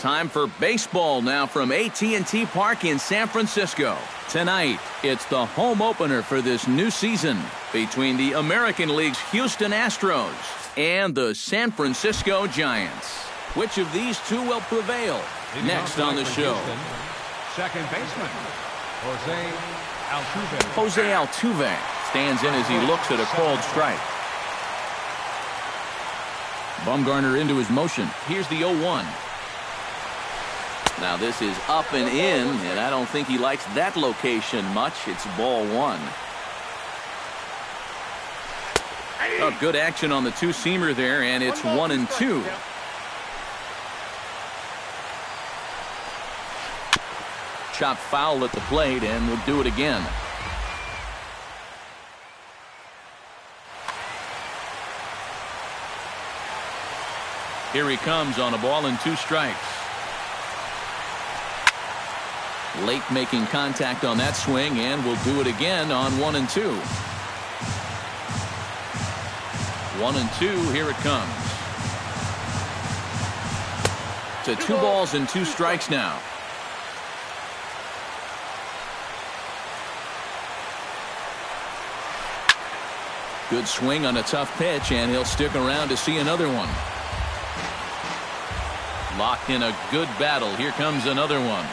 Time for baseball now from AT&T Park in San Francisco. Tonight, it's the home opener for this new season between the American League's Houston Astros and the San Francisco Giants. Which of these two will prevail? Next on the show. Houston, second baseman, Jose Altuve. Jose Altuve stands in as he looks at a called strike. Bumgarner into his motion. Here's the 0-1. Now this is up and in, and I don't think he likes that location much. It's ball one. Oh, good action on the two-seamer there, and it's 1-2. Chop foul at the plate, and we'll do it again. Here he comes on a ball and 2 strikes. Late making contact on that swing, and we'll do it again on 1-2. 1-2, here it comes. To 2 balls and 2 strikes now. Good swing on a tough pitch, and he'll stick around to see another one. Locked in a good battle. Here comes another one.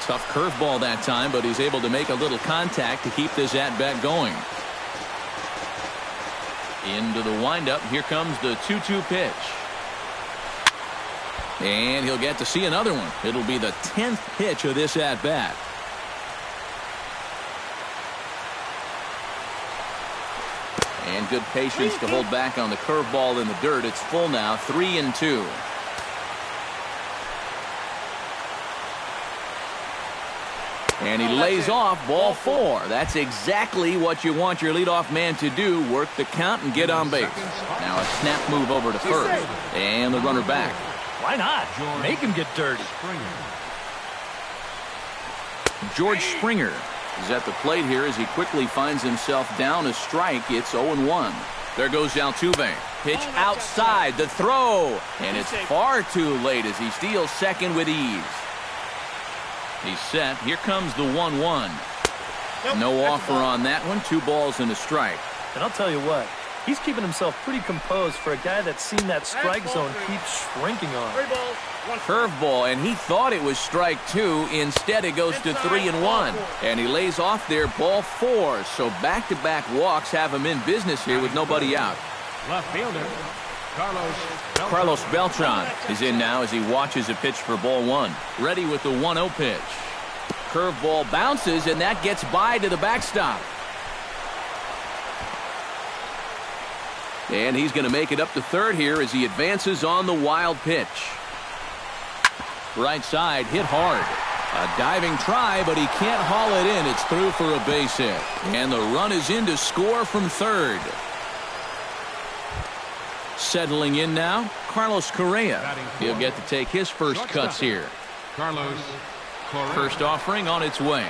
Tough curveball that time, but he's able to make a little contact to keep this at-bat going. Into the windup. Here comes the 2-2 pitch. And he'll get to see another one. It'll be the 10th pitch of this at-bat. And good patience to hold back on the curveball in the dirt. It's full now, 3-2. And he lays off ball 4. That's exactly what you want your leadoff man to do. Work the count and get on base. Now a snap move over to first. And the runner back. Why not? Make him get dirty. George Springer is at the plate here as he quickly finds himself down a strike. It's 0-1. There goes Altuve. Pitch outside. The throw. And it's far too late as he steals second with ease. He's set. Here comes the 1-1. No offer on that one. 2 balls and a strike. And I'll tell you what, he's keeping himself pretty composed for a guy that's seen that strike zone keep shrinking on. Curveball, and he thought it was strike 2. Instead, it goes to 3-1. And he lays off there, ball 4. So back-to-back walks have him in business here with nobody out. Left fielder, Carlos Beltran is in now as he watches a pitch for ball 1. Ready with the 1-0 pitch. Curveball bounces, and that gets by to the backstop. And he's going to make it up to third here as he advances on the wild pitch. Right side, hit hard. A diving try, but he can't haul it in. It's through for a base hit. And the run is in to score from third. Settling in now, Carlos Correa. He'll get to take his first cuts here. Carlos Correa. First offering on its way.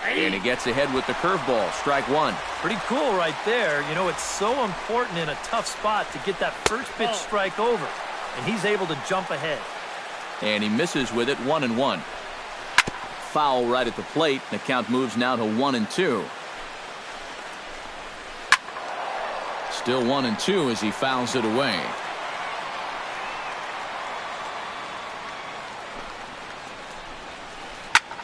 And he gets ahead with the curveball. Strike 1. Pretty cool right there. You know, it's so important in a tough spot to get that first pitch strike over. And he's able to jump ahead. And he misses with it, 1-1. Foul right at the plate. The count moves now to 1-2. Still 1-2 as he fouls it away.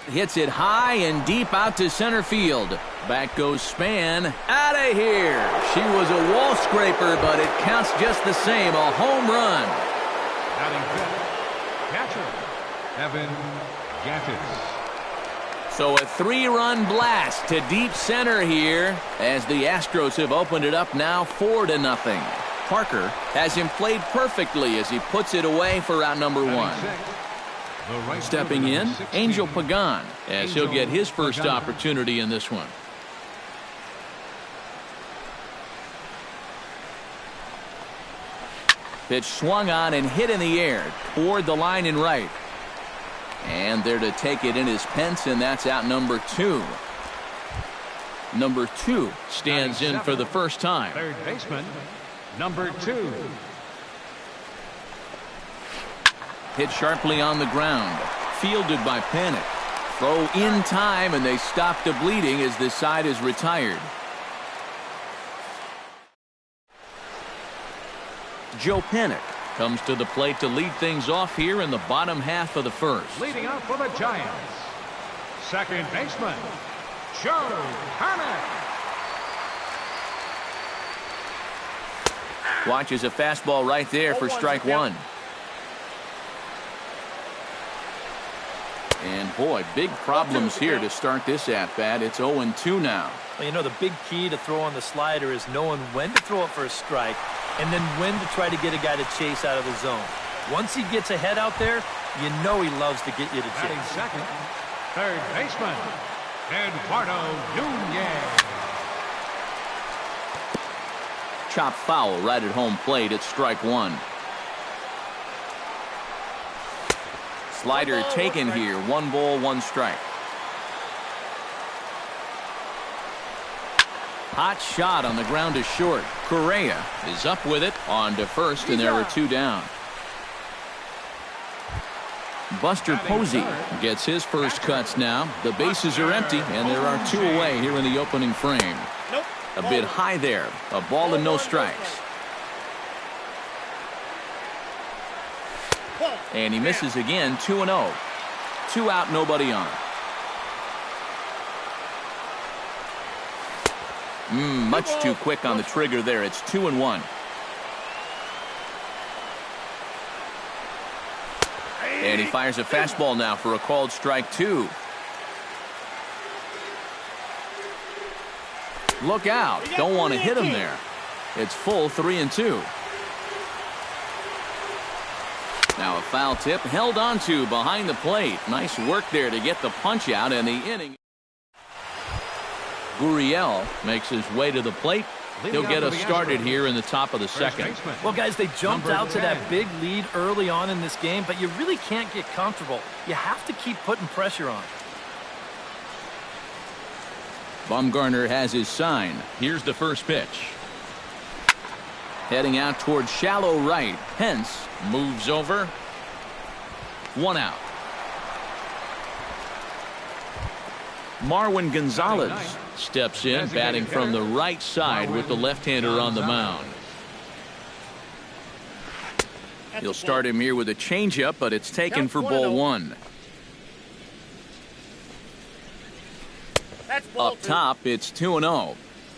Hits it high and deep out to center field. Back goes Span. Out of here. She was a wall scraper, but it counts just the same. A home run. Batting fifth, catcher, Evan Gattis. So a 3-run blast to deep center here as the Astros have opened it up now 4-0. Parker has him played perfectly as he puts it away for out number 1. Stepping in, Angel Pagan, as he'll get his first opportunity in this one. Pitch swung on and hit in the air toward the line and right. And there to take it in is Pence, and that's out number 2. Number 2 stands in for the first time. Third baseman, number 2. Hit sharply on the ground. Fielded by Panic. Throw in time, and they stop the bleeding as this side is retired. Joe Panic comes to the plate to lead things off here in the bottom half of the first. Leading off for the Giants, second baseman, Joe Panic. Watches a fastball right there for strike one. And boy, big problems here to start this at-bat. It's 0-2 now. Well, you know, the big key to throw on the slider is knowing when to throw it for a strike and then when to try to get a guy to chase out of the zone. Once he gets ahead out there, you know he loves to get you to Batting chase. second, third baseman, Eduardo Nunez. Chop foul right at home plate. It's strike one. Slider taken here. 1 ball, 1 strike. Hot shot on the ground is short. Correa is up with it on to first, and there are 2 down. Buster Posey gets his first cuts now. The bases are empty, and there are 2 away here in the opening frame. A bit high there. A ball and no strikes. And he misses again. 2-0. 2 out, nobody on. Much too quick on the trigger there. It's 2-1. And he fires a fastball now for a called strike 2. Look out. Don't want to hit him there. It's full 3-2. Now a foul tip held on to behind the plate. Nice work there to get the punch out, and the inning. Gurriel makes his way to the plate. He'll get us started here in the top of the second. Well, guys, they jumped out to that big lead early on in this game, but you really can't get comfortable. You have to keep putting pressure on. Bumgarner has his sign. Here's the first pitch. Heading out towards shallow right. Hence moves over. 1 out. Marwin Gonzalez steps in, batting from the right side with the left-hander on the mound. He'll start him here with a changeup, but it's taken for ball 1. Up top, it's 2-0.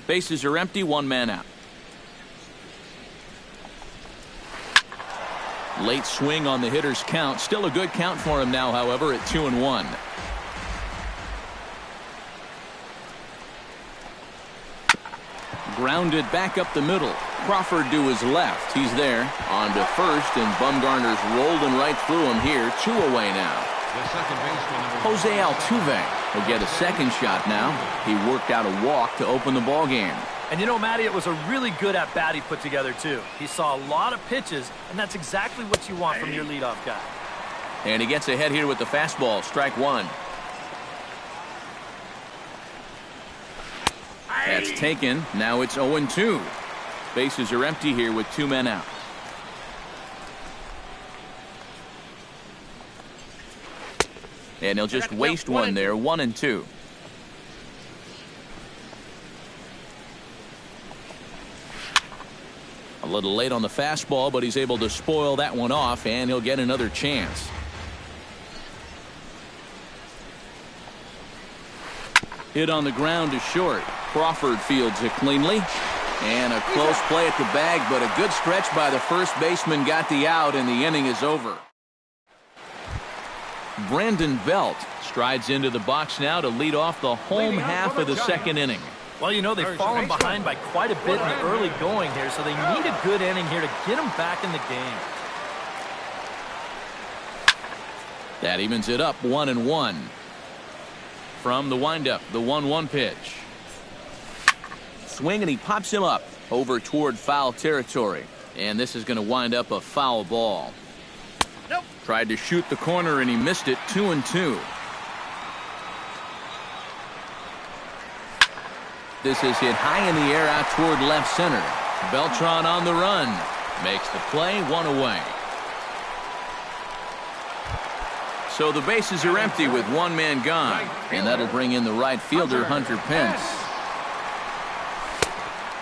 Bases are empty, 1 man out. Late swing on the hitter's count. Still a good count for him now, however, at 2-1. Grounded back up the middle. Crawford to his left. He's there. On to first, and Bumgarner's rolling right through him here. 2 away now. The second baseman, Jose Altuve will get a second shot now. He worked out a walk to open the ball game. And you know, Matty, it was a really good at-bat he put together, too. He saw a lot of pitches, and that's exactly what you want from your leadoff guy. And he gets ahead here with the fastball. Strike 1. That's taken. Now it's 0-2. Bases are empty here with 2 men out. And he'll just waste one there. 1-2. A little late on the fastball, but he's able to spoil that one off, and he'll get another chance. Hit on the ground to short. Crawford fields it cleanly. And a close play at the bag, but a good stretch by the first baseman got the out, and the inning is over. Brandon Belt strides into the box now to lead off the home half of the second inning. Well, you know, they've fallen behind by quite a bit in the early going here, so they need a good inning here to get them back in the game. That evens it up 1-1. From the windup, the 1-1 pitch. Swing, and he pops him up over toward foul territory. And this is going to wind up a foul ball. Nope. Tried to shoot the corner, and he missed it. 2-2. This is hit high in the air out toward left center. Beltran on the run. Makes the play, 1 away. So the bases are empty with one man gone. And that'll bring in the right fielder, Hunter Pence.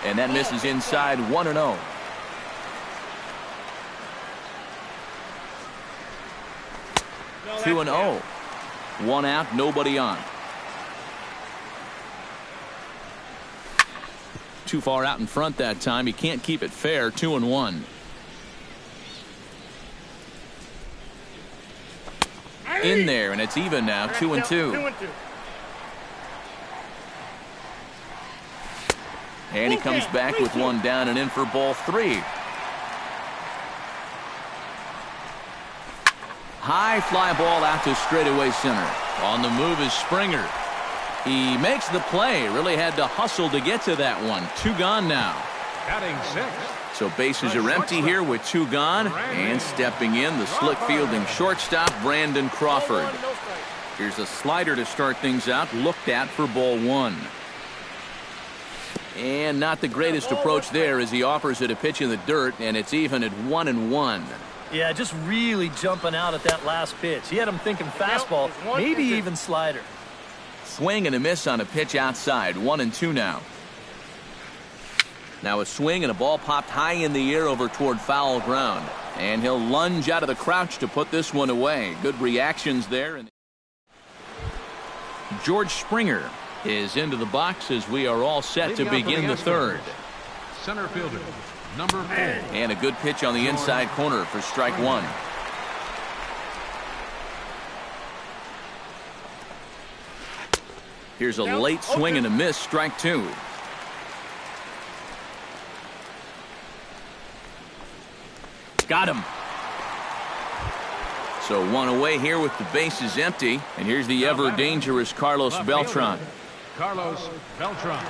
And that misses inside 1-0. Two and 0. One out, nobody on. Too far out in front that time. He can't keep it fair. 2-1. In there, and it's even now. 2-2. And he comes back with one down and in for ball 3. High fly ball out to straightaway center. On the move is Springer. He makes the play. Really had to hustle to get to that one. 2 gone now. Batting 6. So bases are empty here with 2 gone. And stepping in, the slick fielding shortstop, Brandon Crawford. Here's a slider to start things out. Looked at for ball 1. And not the greatest approach there as he offers it a pitch in the dirt. And it's even at 1-1. Yeah, just really jumping out at that last pitch. He had him thinking fastball, maybe even slider. Swing and a miss on a pitch outside. 1-2 now. Now a swing and a ball popped high in the air over toward foul ground. And he'll lunge out of the crouch to put this one away. Good reactions there. George Springer is into the box as we are all set to begin the third. Center fielder, number 4. And a good pitch on the inside corner for strike 1. Here's a late swing and a miss, strike 2. Got him. So one away here with the bases empty. And here's the ever dangerous Carlos Beltran. Carlos Beltran.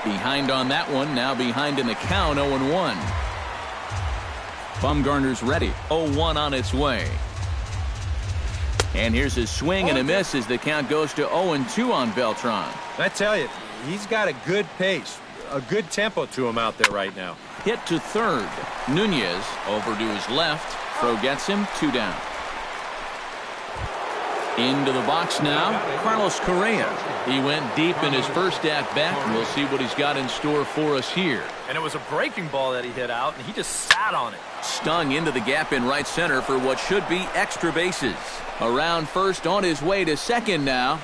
Behind on that one, now behind in the count, 0-1. Bumgarner's ready, 0-1 on its way. And here's his swing and a miss as the count goes to 0-2 on Beltran. I tell you, he's got a good pace, a good tempo to him out there right now. Hit to third. Nunez over to his left. Throw gets him, 2 down. Into the box now, Carlos Correa. He went deep in his first at-bat, and we'll see what he's got in store for us here. And it was a breaking ball that he hit out, and he just sat on it. Stung into the gap in right center for what should be extra bases. Around first, on his way to second now.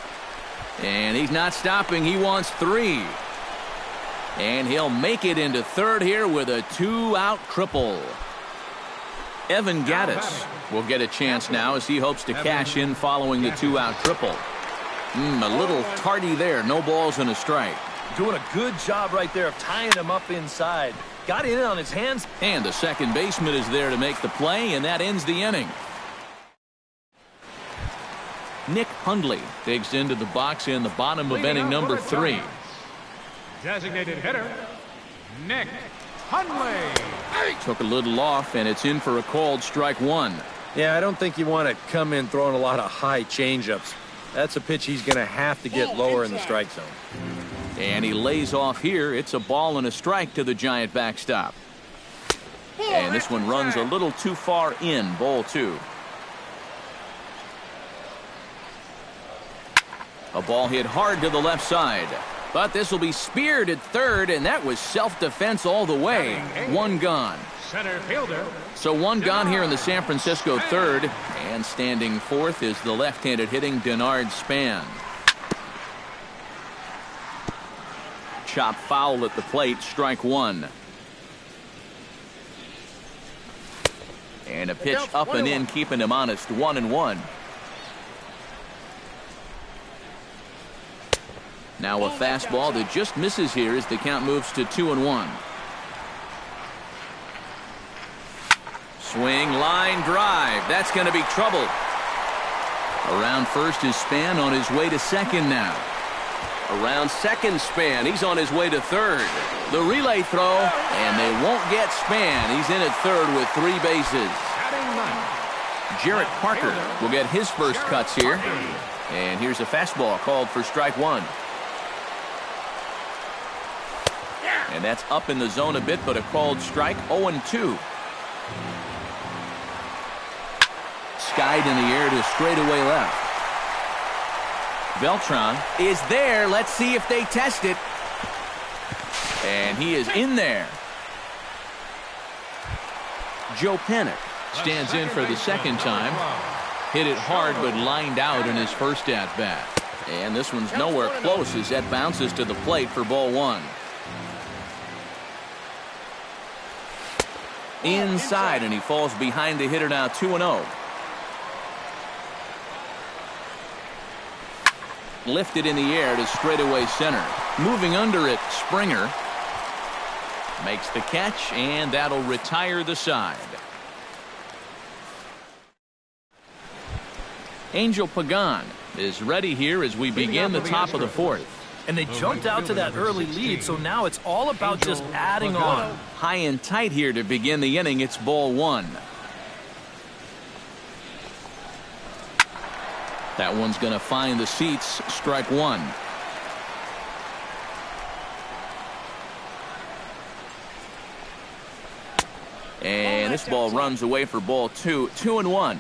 And he's not stopping. He wants 3. And he'll make it into third here with a 2-out triple. Evan Gattis will get a chance now as he hopes to cash in following the 2-out triple. A little tardy there. No balls and a strike. Doing a good job right there of tying him up inside. Got in on his hands. And the second baseman is there to make the play, and that ends the inning. Nick Hundley digs into the box in the bottom of inning number 3. Designated hitter, Nick Hundley. Took a little off, and it's in for a called strike 1. Yeah, I don't think you want to come in throwing a lot of high changeups. That's a pitch he's going to have to get lower in the strike zone. And he lays off here. It's a ball and a strike to the Giant backstop. And this one runs a little too far in, ball 2. A ball hit hard to the left side. But this will be speared at third, and that was self-defense all the way. 1 gone. Center fielder. So 1 gone here in the San Francisco third. And standing fourth is the left-handed hitting Denard Span. Chop foul at the plate, strike 1. And a pitch up and in, keeping him honest, 1-1. Now a fastball that just misses here as the count moves to 2-1. Swing, line drive. That's going to be trouble. Around first is Span on his way to second now. Around second, Span. He's on his way to third. The relay throw, and they won't get Span. He's in at third with 3 bases. Jarrett Parker will get his first cuts here. And here's a fastball called for strike 1. And that's up in the zone a bit, but a called strike, 0-2. skied in the air to straightaway left. Beltran is there. Let's see if they test it. And he is in there. Joe Panik stands in for the second time. Hit it hard but lined out in his first at-bat. And this one's nowhere close as that bounces to the plate for ball one. Inside, and he falls behind the hitter now 2-0. Lifted in the air to straightaway center. Moving under it, Springer makes the catch, and that'll retire the side. Angel Pagan is ready here as we begin the top of the fourth. And they jumped out to that early lead, so now it's all about just adding on. High and tight here to begin the inning. It's ball one. That one's going to find the seats. Strike one. And this ball runs away for ball two. 2-1.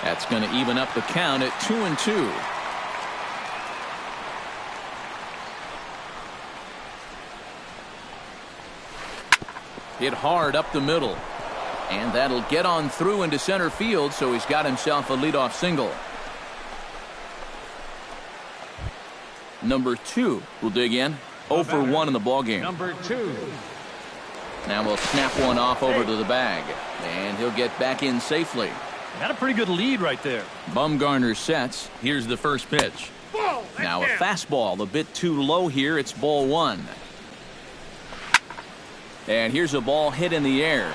That's going to even up the count at 2-2. Hit hard up the middle. And that'll get on through into center field, so he's got himself a leadoff single. Number 2 will dig in. 0 for 1 in the ballgame. Number 2. Now we'll snap one off over to the bag. And he'll get back in safely. Got a pretty good lead right there. Bumgarner sets. Here's the first pitch. Now a fastball a bit too low here. It's ball one. And here's a ball hit in the air.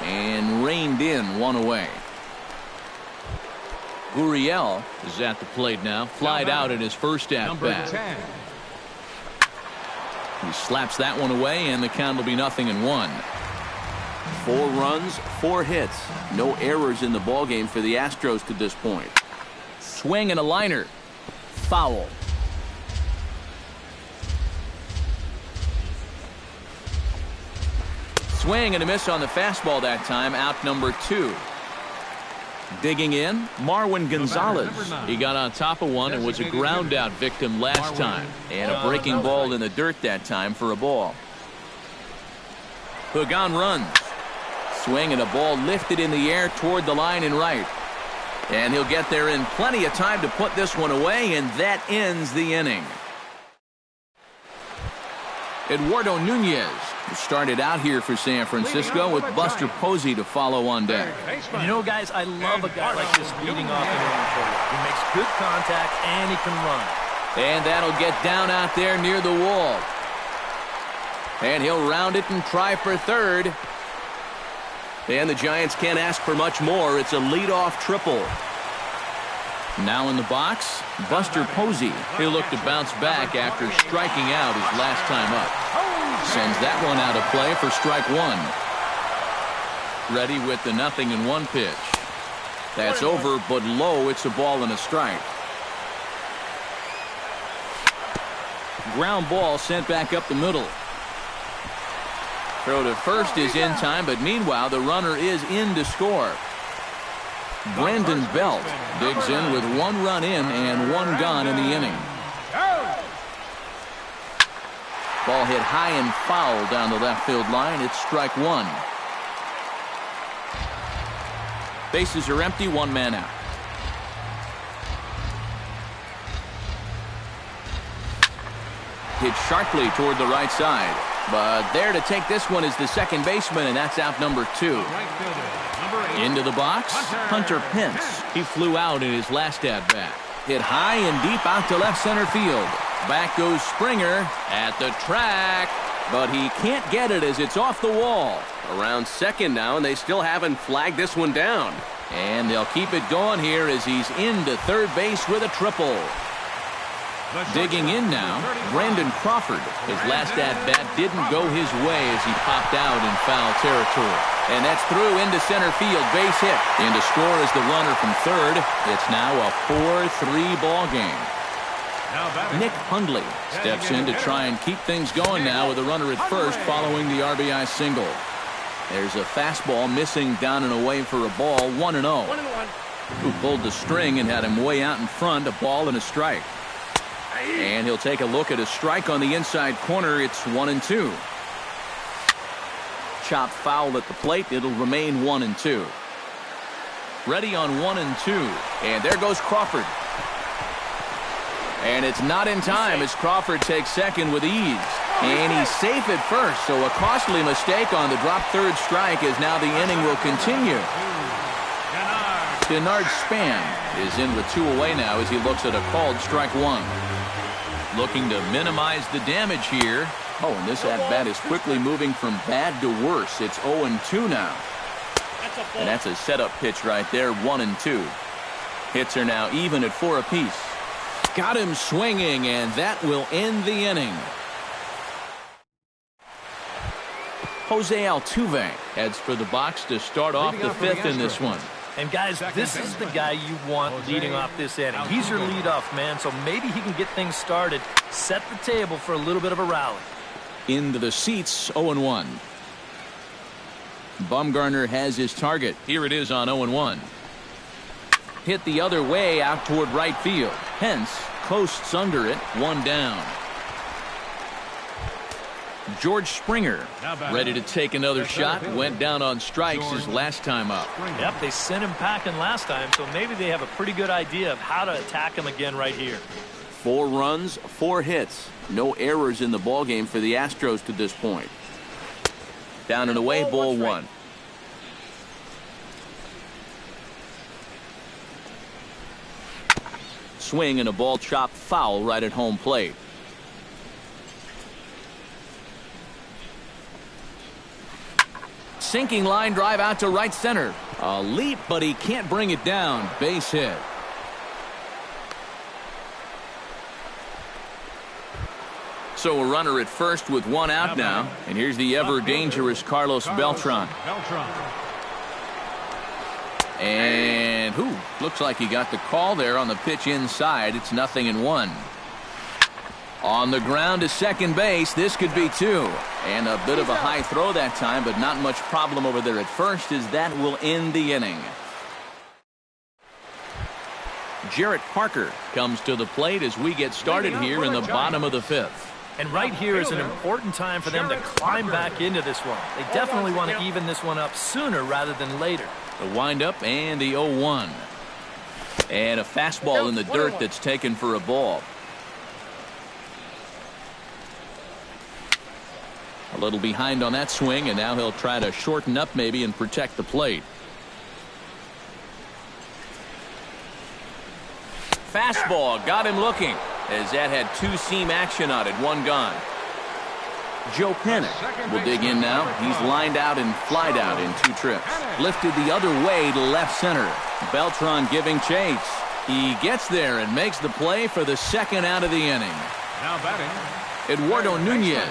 And reined in, one away. Gurriel is at the plate now. Flied out in his first at-bat. He slaps that one away, and the count will be 0-1. 4 runs, 4 hits. No errors in the ballgame for the Astros to this point. Swing and a liner. Foul. Swing and a miss on the fastball that time. Out number 2. Digging in, Marwin Gonzalez. He got on top of one and was a ground out victim last time. And a breaking ball in the dirt that time for a ball. Pagan runs. Swing and a ball lifted in the air toward the line and right. And he'll get there in plenty of time to put this one away, and that ends the inning. Eduardo Nunez started out here for San Francisco with Buster Posey to follow on deck. And you know, guys, I love a guy like this leading off an inning for you. He makes good contact and he can run. And that'll get down out there near the wall. And he'll round it and try for third. And the Giants can't ask for much more. It's a leadoff triple. Now in the box, Buster Posey. He'll look to bounce back after striking out his last time up. Sends that one out of play for strike one. Ready with the 0-1 pitch. That's over, but low. It's a ball and a strike. Ground ball sent back up the middle. Throw to first is in time, but meanwhile the runner is in to score. Brandon Belt digs in with 1 run in and 1 gone in the inning. Ball hit high and foul down the left field line. It's strike one. Bases are empty, 1 man out. Hit sharply toward the right side. But there to take this one is the second baseman, and that's out number 2. Into the box, Hunter Pence. He flew out in his last at-bat. Hit high and deep out to left center field. Back goes Springer at the track, but he can't get it as it's off the wall. Around second now, and they still haven't flagged this one down. And they'll keep it going here as he's into third base with a triple. Digging in now, Brandon Crawford. His last at-bat didn't go his way as he popped out in foul territory. And that's through into center field, base hit. In to score is the runner from third. It's now a 4-3 ball game. Nick Hundley steps in to try and keep things going now with a runner at first following the RBI single. There's a fastball missing down and away for a ball, 1-0. Who pulled the string and had him way out in front, a ball and a strike. And he'll take a look at a strike on the inside corner. It's 1-2. Chop foul at the plate. It'll remain 1-2. Ready on 1-2. And there goes Crawford. And it's not in time as Crawford takes second with ease. And he's safe at first, so a costly mistake on the drop third strike as now the inning will continue. Denard Span is in with 2 away now as he looks at a called strike 1. Looking to minimize the damage here. Oh, and this at-bat is quickly moving from bad to worse. It's 0-2 now. And that's a setup pitch right there, 1-2. Hits are now even at 4 apiece. Got him swinging, and that will end the inning. Jose Altuve heads for the box to start off the 5th in this one. And guys, this is the guy you want leading off this inning. He's your leadoff man, so maybe he can get things started, set the table for a little bit of a rally. Into the seats, 0-1. Bumgarner has his target. Here it is on 0-1. Hit the other way out toward right field. Hence coasts under it, 1 down. George Springer ready to take another shot. Went down on strikes his last time up. Yep, they sent him packing last time, so maybe they have a pretty good idea of how to attack him again right here. 4 runs, 4 hits. No errors in the ballgame for the Astros to this point. Down and away, ball 1. Swing and a ball chopped foul right at home plate. Sinking line drive out to right center. A leap, but he can't bring it down. Base hit. So a runner at first with 1 out now. And here's the ever dangerous Carlos Beltran. And looks like he got the call there on the pitch inside. It's 0-1. On the ground to second base. This could be 2. And a bit of a high throw that time, but not much problem over there at first, as that will end the inning. Jarrett Parker comes to the plate as we get started here in the bottom of the 5th. And right here is an important time for them to climb back into this one. They definitely want to even this one up sooner rather than later. The windup and the 0-1. And a fastball in the dirt that's taken for a ball. A little behind on that swing, and now he'll try to shorten up maybe and protect the plate. Fastball got him looking, as that had 2-seam action on it. 1 gone. Joe Panic will dig in now. He's lined out and flied out in 2 trips. Lifted the other way to left center. Beltran giving chase. He gets there and makes the play for the 2nd out of the inning. Now batting, Eduardo Nunez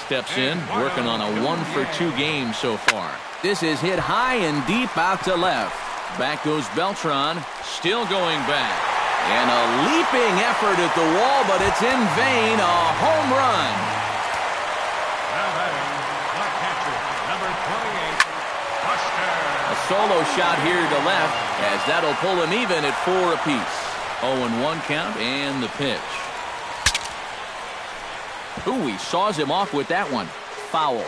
steps in, working on a 1-for-2 game so far. This is hit high and deep out to left. Back goes Beltran, still going back. And a leaping effort at the wall, but it's in vain. A home run. now batting, the catcher, number 28, Buster. A solo shot here to left, as that'll pull him even at 4 apiece. 0-1 count and the pitch. Ooh, he saws him off with that one. Foul.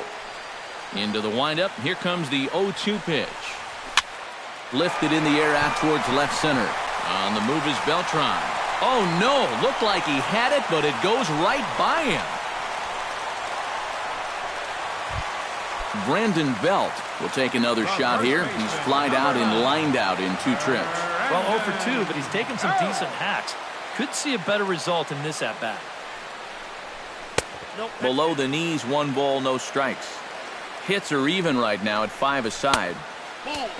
Into the windup. Here comes the 0-2 pitch. Lifted in the air out towards left center. On the move is Beltran. Oh, no. Looked like he had it, but it goes right by him. Brandon Belt will take another shot here. He's flied out and lined out in 2 trips. Well, 0 for 2, but he's taken some decent hacks. Could see a better result in this at-bat. Below the knees, 1 ball, no strikes. Hits are even right now at 5 aside.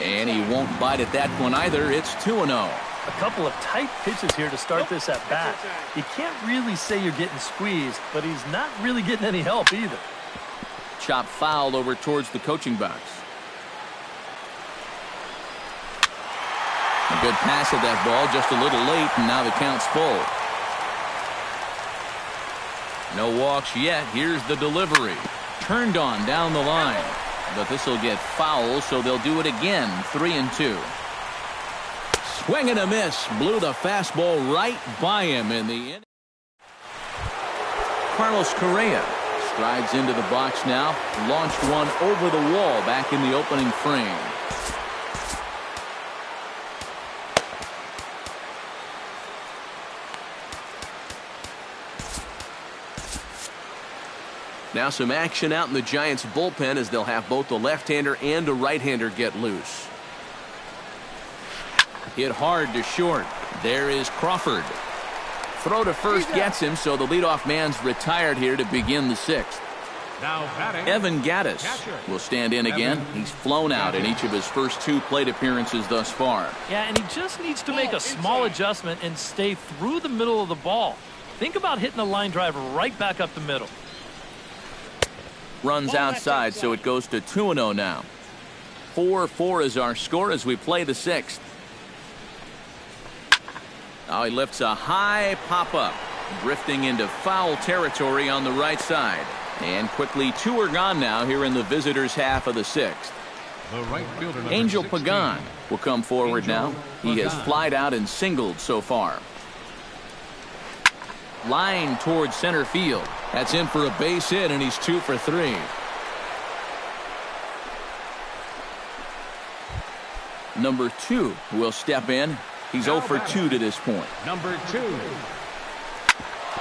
And he won't bite at that one either. It's 2-0. A couple of tight pitches here to start this at-bat. You can't really say you're getting squeezed, but he's not really getting any help either. Chop fouled over towards the coaching box. A good pass at that ball, just a little late, and now the count's full. No walks yet. Here's the delivery. Turned on down the line. But this will get foul, so they'll do it again. 3-2. Swing and a miss. Blew the fastball right by him in the inning. Carlos Correa strides into the box now. Launched one over the wall back in the opening frame. Now some action out in the Giants bullpen as they'll have both the left-hander and a right-hander get loose. Hit hard to short. There is Crawford. Throw to first gets him, so the leadoff man's retired here to begin the 6th. Now batting, Evan Gattis will stand in again. He's flown out in each of his first 2 plate appearances thus far. Yeah, and he just needs to make a small adjustment and stay through the middle of the ball. Think about hitting a line drive right back up the middle. Runs outside, so it goes to 2-0 now. 4-4 is our score as we play the 6th. Now he lifts a high pop-up, drifting into foul territory on the right side. And quickly 2 are gone now here in the visitors' half of the 6th. the right fielder, Angel 16. Pagan will come forward Angel now. He has Pagan. flied out and singled so far. Line towards center field. That's in for a base hit, and he's 2 for 3. Number 2 will step in. He's 0 for 2 to this point. Number 2.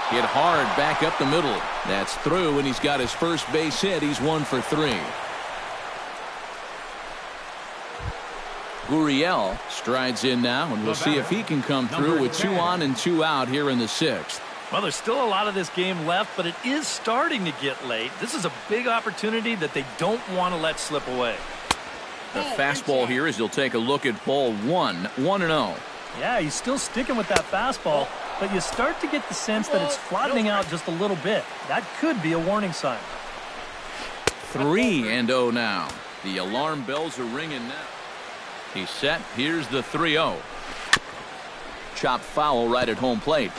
Hit hard back up the middle. That's through, and he's got his first base hit. He's 1 for 3. Gurriel strides in now, and we'll see if he can come through with 2 on and 2 out here in the 6th. Well, there's still a lot of this game left, but it is starting to get late. This is a big opportunity that they don't want to let slip away. The fastball here as he'll take a look at ball 1. 1-0. Yeah, he's still sticking with that fastball, but you start to get the sense that it's flattening out just a little bit. That could be a warning sign. 3-0 now. The alarm bells are ringing now. He's set. Here's the 3-0. Chopped foul right at home plate.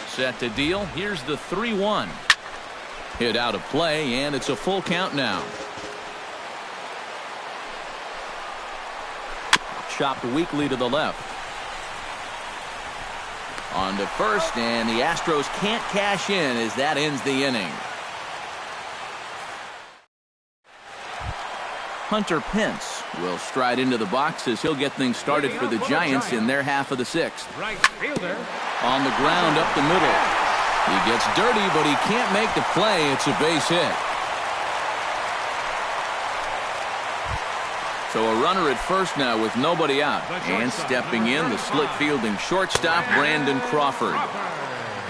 Set to deal. Here's the 3-1. Hit out of play, and it's a full count now. Chopped weakly to the left. On to first, and the Astros can't cash in as that ends the inning. Hunter Pence will stride into the box as he'll get things started for the Giants in their half of the 6th. Right fielder. On the ground up the middle. He gets dirty, but he can't make the play. It's a base hit. So a runner at first now with nobody out. And stepping in, the slick fielding shortstop, Brandon Crawford.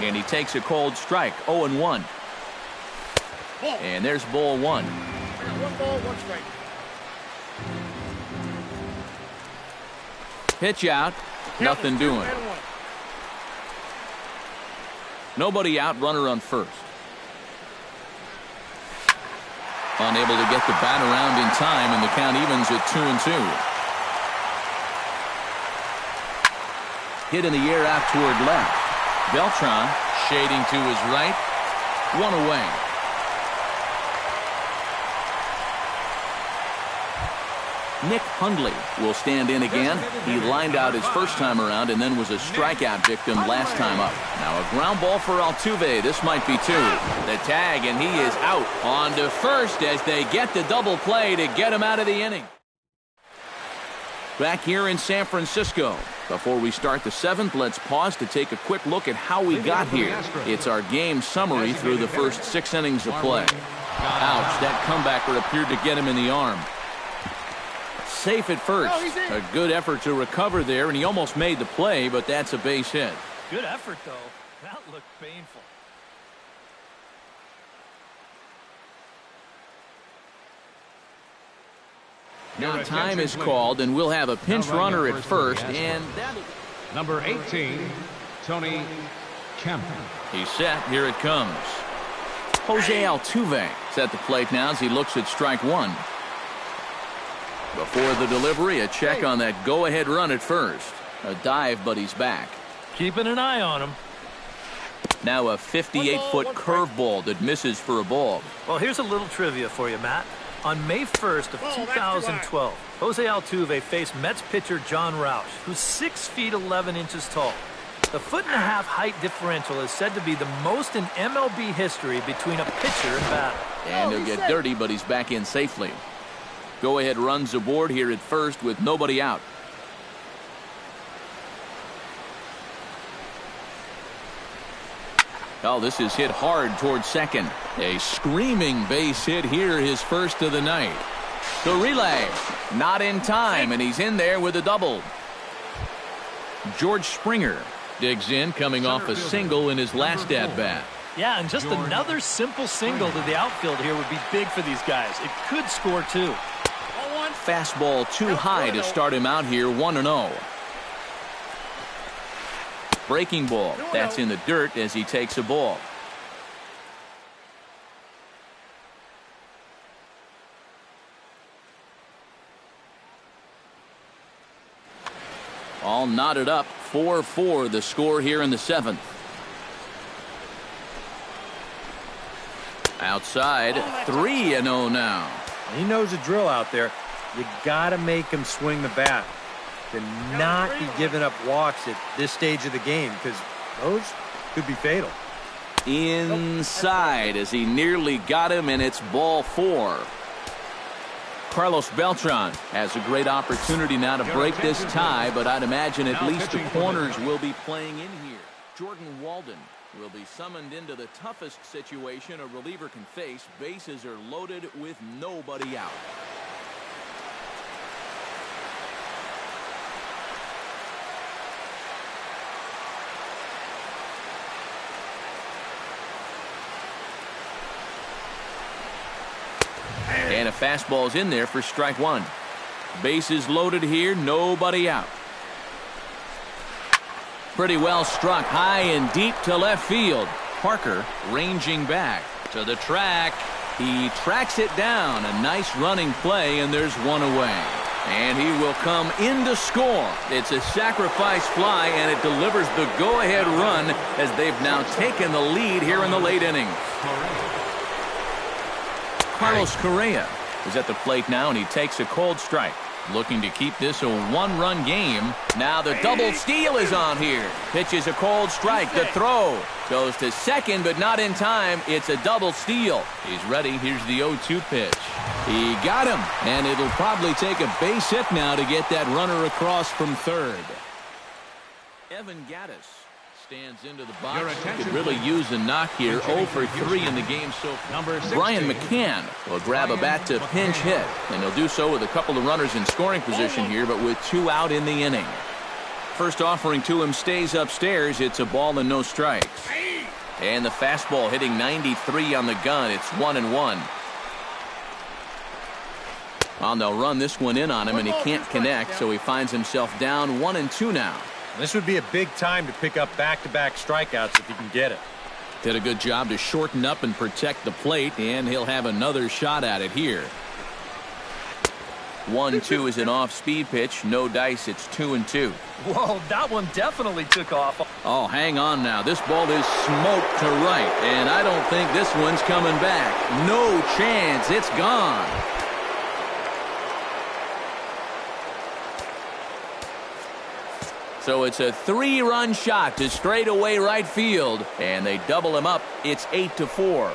And he takes a cold strike, 0-1. And there's ball 1. 1 ball, 1 strike. Pitch out, nothing doing. Nobody out, runner on first. Unable to get the bat around in time, and the count evens at 2-2. Hit in the air out toward left. Beltran shading to his right. 1 away. Nick Hundley will stand in again. He lined out his first time around and then was a strikeout victim last time up. Now a ground ball for Altuve. This might be 2. The tag, and he is out. On to first as they get the double play to get him out of the inning. Back here in San Francisco. Before we start the 7th, let's pause to take a quick look at how we got here. It's our game summary through the first 6 innings of play. Ouch, that comebacker appeared to get him in the arm. Safe at first. A good effort to recover there, and he almost made the play, but that's a base hit. Good effort, though. That looked painful. Now time is called, and we'll have a pinch runner at first, and that'll... Number 18, Tony Kemp. He's set. Here it comes. Jose Altuve is at the plate now as he looks at strike 1. Before the delivery, a check on that go-ahead run at first. A dive, but he's back. Keeping an eye on him. Now a 58-foot curveball that misses for a ball. Well, here's a little trivia for you, Matt. On May 1st of 2012, Jose Altuve faced Mets pitcher John Roush, who's 6 feet 11 inches tall. The 1.5-foot height differential is said to be the most in MLB history between a pitcher and batter. And he'll get dirty, but he's back in safely. Go-ahead runs aboard here at first with nobody out. Oh, this is hit hard towards second. A screaming base hit here, his first of the night. The relay, not in time, and he's in there with a double. George Springer digs in, coming off a single in his last at-bat. Yeah, and just another simple single to the outfield here would be big for these guys. It could score too. Fastball too high to start him out here, 1-0. Breaking ball. That's in the dirt as he takes a ball. All knotted up. 4-4 the score here in the 7th. Outside. 3-0 now. He knows the drill out there. You got to make him swing the bat. To not be giving up walks at this stage of the game, because those could be fatal. Inside as he nearly got him, and it's ball 4. Carlos Beltran has a great opportunity now to break this tie, but I'd imagine at least the corners will be playing in here. Jordan Walden will be summoned into the toughest situation a reliever can face. Bases are loaded with nobody out. And a fastball's in there for strike 1. Bases loaded here, nobody out. Pretty well struck high and deep to left field. Parker ranging back to the track. He tracks it down. A nice running play, and there's one away. And he will come in to score. It's a sacrifice fly, and it delivers the go-ahead run as they've now taken the lead here in the late innings. Carlos Correa is at the plate now, and he takes a cold strike. Looking to keep this a one-run game. Now the double steal is on here. Pitches a cold strike. The throw goes to second, but not in time. It's a double steal. He's ready. Here's the 0-2 pitch. He got him, and it'll probably take a base hit now to get that runner across from third. Evan Gattis stands into the box. Could really use a knock here. 0 for 3 in the game so far. Brian McCann will grab a bat to pinch hit, and he'll do so with a couple of runners in scoring position here, but with 2 out in the inning. First offering to him stays upstairs. It's a ball and no strikes. And the fastball hitting 93 on the gun. It's 1-1. Well, they'll run this one in on him, and he can't connect, so he finds himself down 1-2 now. This would be a big time to pick up back-to-back strikeouts if he can get it. Did a good job to shorten up and protect the plate, and he'll have another shot at it here. 1-2 is an off-speed pitch. No dice. It's 2-2. Whoa, that one definitely took off. Oh, hang on now. This ball is smoked to right, and I don't think this one's coming back. No chance. It's gone. So it's a 3-run shot to straightaway right field, and they double him up. It's 8-4.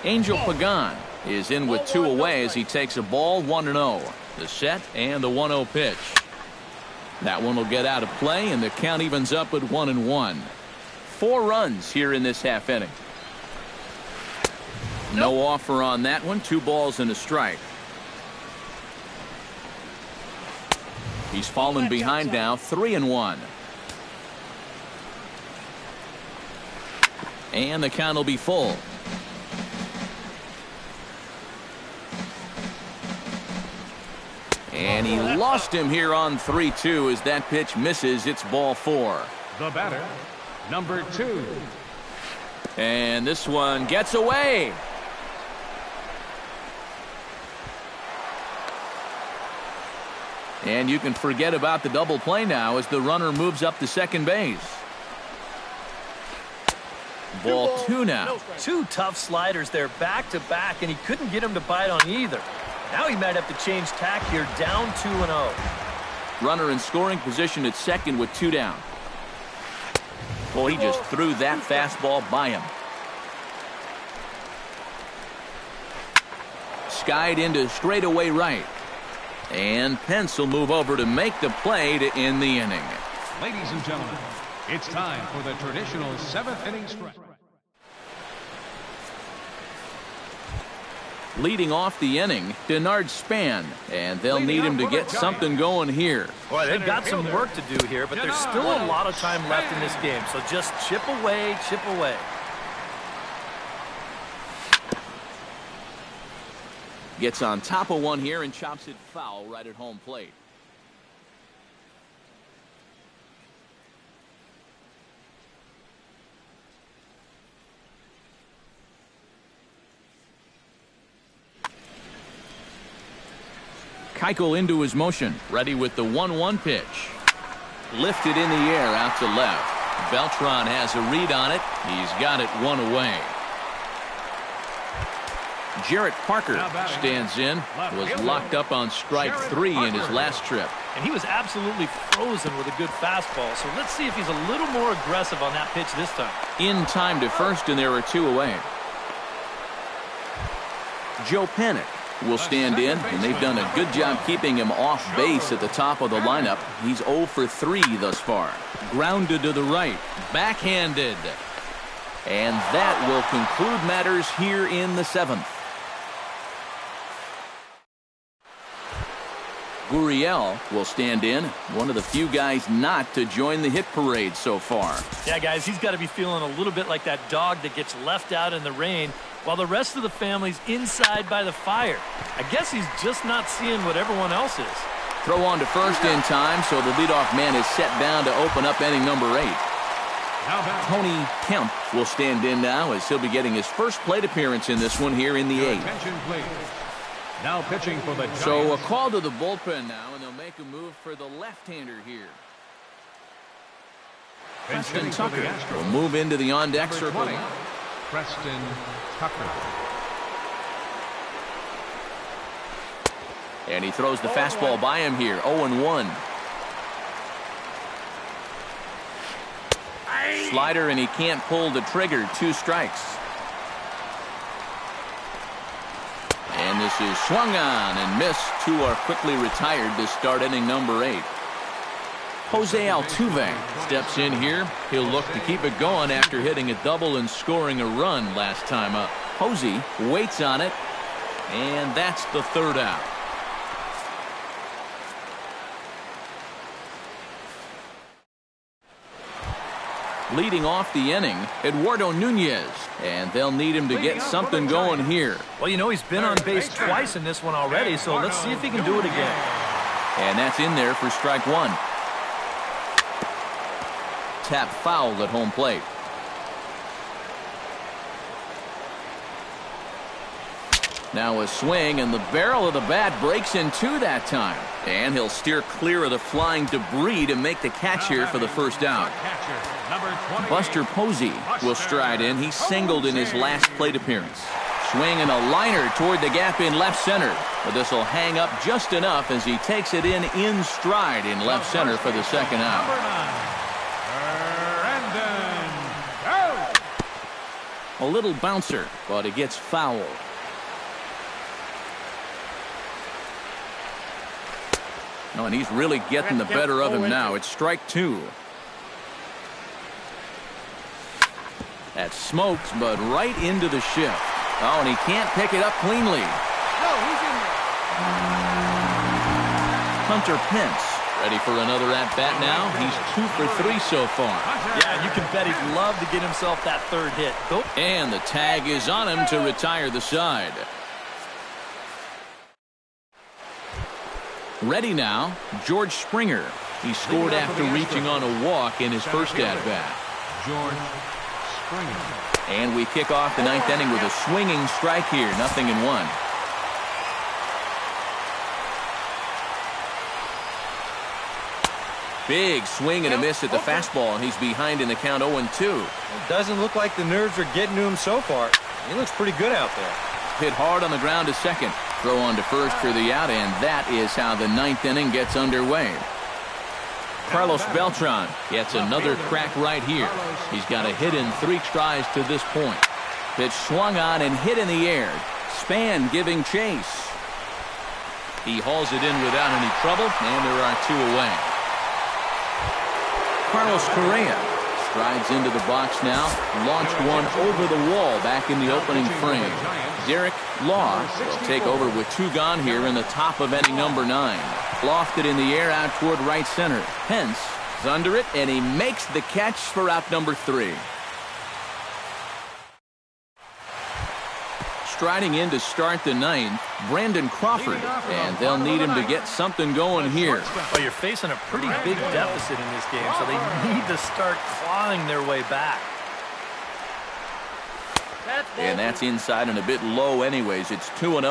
Angel Pagan is in with 2 away as he takes a ball. 1-0. The set and the 1-0 pitch. That one will get out of play, and the count evens up at 1-1. 4 runs here in this half inning. No offer on that one. 2 balls and a strike. He's fallen behind now, 3-1. And the count will be full. And he lost him here on 3-2 as that pitch misses. It's ball 4. The batter, number 2. And this one gets away. And you can forget about the double play now as the runner moves up to second base. Ball two now. No strike. Two tough sliders there back to back, and he couldn't get him to bite on either. Now he might have to change tack here, down 2-0. Runner in scoring position at second with 2 down. Well, he just threw that fastball by him. Skied into straightaway right. And Pence will move over to make the play to end the inning. Ladies and gentlemen, it's time for the traditional 7th inning stretch. Leading off the inning, Denard Span, and they'll need him to get something going here. Boy, they've got some work to do here, but there's still a lot of time left in this game, so just chip away, chip away. Gets on top of one here and chops it foul right at home plate. Keuchel into his motion, ready with the 1-1 pitch. Lifted in the air out to left. Beltran has a read on it. He's got it 1 away. Jarrett Parker stands in, was locked up on strike 3 in his last trip. And he was absolutely frozen with a good fastball, so let's see if he's a little more aggressive on that pitch this time. In time to first, and there are 2 away. Joe Panik will stand in, and they've done a good job keeping him off base at the top of the lineup. He's 0 for 3 thus far. Grounded to the right, backhanded. And that will conclude matters here in the 7th. Gurriel will stand in, one of the few guys not to join the hit parade so far. Yeah, guys, he's got to be feeling a little bit like that dog that gets left out in the rain while the rest of the family's inside by the fire. I guess he's just not seeing what everyone else is. Throw on to first in time, so the leadoff man is set down to open up inning number 8. Tony Kemp will stand in now as he'll be getting his first plate appearance in this one here in the 8th. Attention, please. Now pitching for the Giants. So a call to the bullpen now, and they'll make a move for the left-hander here. Preston Tucker will move into the on-deck Number circle. 20, Preston Tucker. And he throws the fastball by him here, 0-1. Slider, and he can't pull the trigger, 2 strikes. And this is swung on and missed. 2 are quickly retired to start inning number 8. Jose Altuve steps in here. He'll look to keep it going after hitting a double and scoring a run last time up. Jose waits on it, and that's the 3rd out. Leading off the inning, Eduardo Nunez, and they'll need him to get something going here. Well, you know, he's been on base twice in this one already, so let's see if he can do it again. And that's in there for strike 1. Tap foul at home plate. Now a swing, and the barrel of the bat breaks in 2 that time. And he'll steer clear of the flying debris to make the catch here for the first out. Buster Posey will stride in. He singled in his last plate appearance. Swing and a liner toward the gap in left center. But this will hang up just enough as he takes it in stride in left center for the 2nd out. A little bouncer, but it gets fouled. No, and he's really getting the better of him now. It's strike 2. That smokes, but right into the shift. Oh, and he can't pick it up cleanly. No, he's in there. Hunter Pence ready for another at-bat now. He's 2 for 3 so far. Yeah, you can bet he'd love to get himself that 3rd hit. Go. And the tag is on him to retire the side. Ready now, George Springer. He scored after reaching on a walk in his first at-bat. George Springer. And we kick off the 9th inning with a swinging strike here, 0-1. Big swing and a miss at the fastball, and he's behind in the count 0-2. It doesn't look like the nerves are getting to him so far. He looks pretty good out there. Hit hard on the ground to second. Throw on to first for the out, and that is how the ninth inning gets underway. Carlos Beltran gets another crack right here. He's got a hit in 3 tries to this point. Pitch swung on and hit in the air. Span giving chase. He hauls it in without any trouble, and there are 2 away. Carlos Correa strides into the box now. Launched one over the wall back in the opening frame. Derek Law will take over with 2 gone here in the top of inning number 9. Lofted in the air out toward right center. Pence is under it, and he makes the catch for out number 3. Striding in to start the 9th, Brandon Crawford, and they'll need him to get something going here. Well, you're facing a pretty big deficit in this game, so they need to start clawing their way back. And that's inside and a bit low anyways. It's 2-0.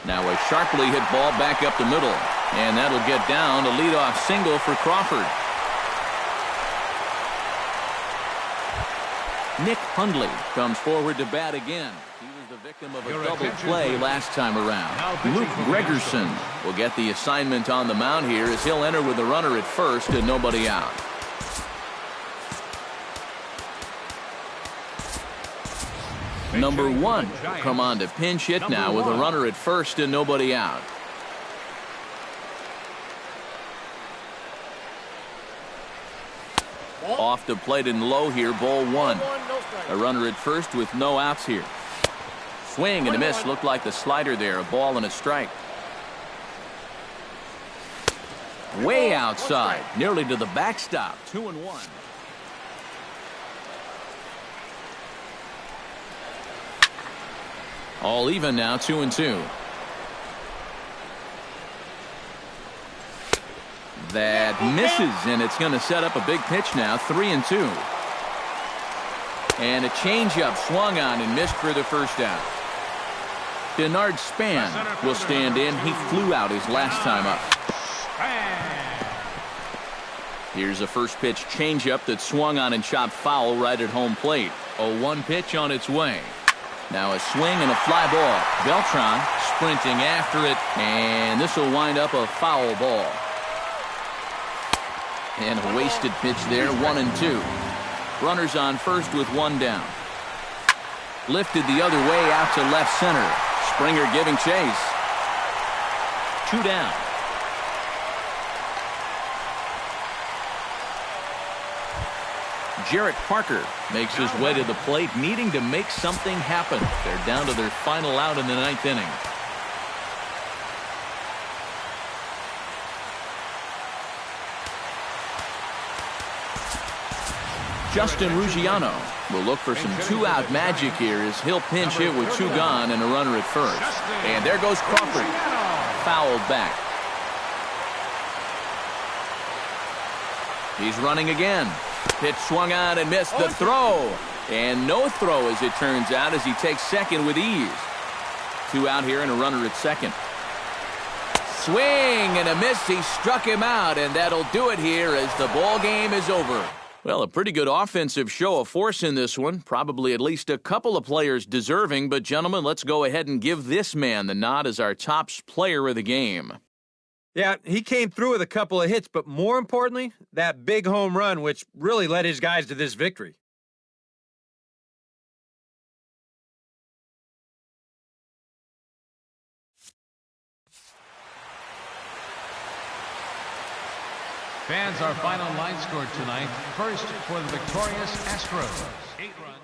Now a sharply hit ball back up the middle, and that'll get down. A leadoff single for Crawford. Nick Hundley comes forward to bat again. He was the victim of a double play last time around. Luke Gregerson will get the assignment on the mound here as he'll enter with a runner at first and nobody out. Number 1 will come on to pinch hit now with a runner at first and nobody out. Off the plate and low here, ball 1. A runner at first with no outs here. Swing and a miss. Looked like the slider there. A ball and a strike. Way outside, nearly to the backstop. 2-1. All even now, 2-2. That misses, and it's going to set up a big pitch now, 3-2. And a changeup swung on and missed for the first out. Denard Span will stand in. He flew out his last time up. Here's a first pitch changeup that swung on and chopped foul right at home plate. A 1 pitch on its way. Now a swing and a fly ball. Beltran sprinting after it, and this will wind up a foul ball. And a wasted pitch there, 1-2. Runners on first with 1 down. Lifted the other way out to left center. Springer giving chase. 2 down. Jarrett Parker makes his way to the plate, needing to make something happen. They're down to their final out in the 9th inning. Justin Ruggiano will look for some 2-out magic here as he'll pinch hit with 2 gone and a runner at first. And there goes Crawford. Fouled back. He's running again. Pitch swung on and missed the throw. And no throw as it turns out as he takes second with ease. 2 out here and a runner at second. Swing and a miss. He struck him out, and that'll do it here as the ball game is over. Well, a pretty good offensive show of force in this one. Probably at least a couple of players deserving. But, gentlemen, let's go ahead and give this man the nod as our top player of the game. Yeah, he came through with a couple of hits, but more importantly, that big home run, which really led his guys to this victory. Fans, our final line score tonight. First for the victorious Astros. 8 runs.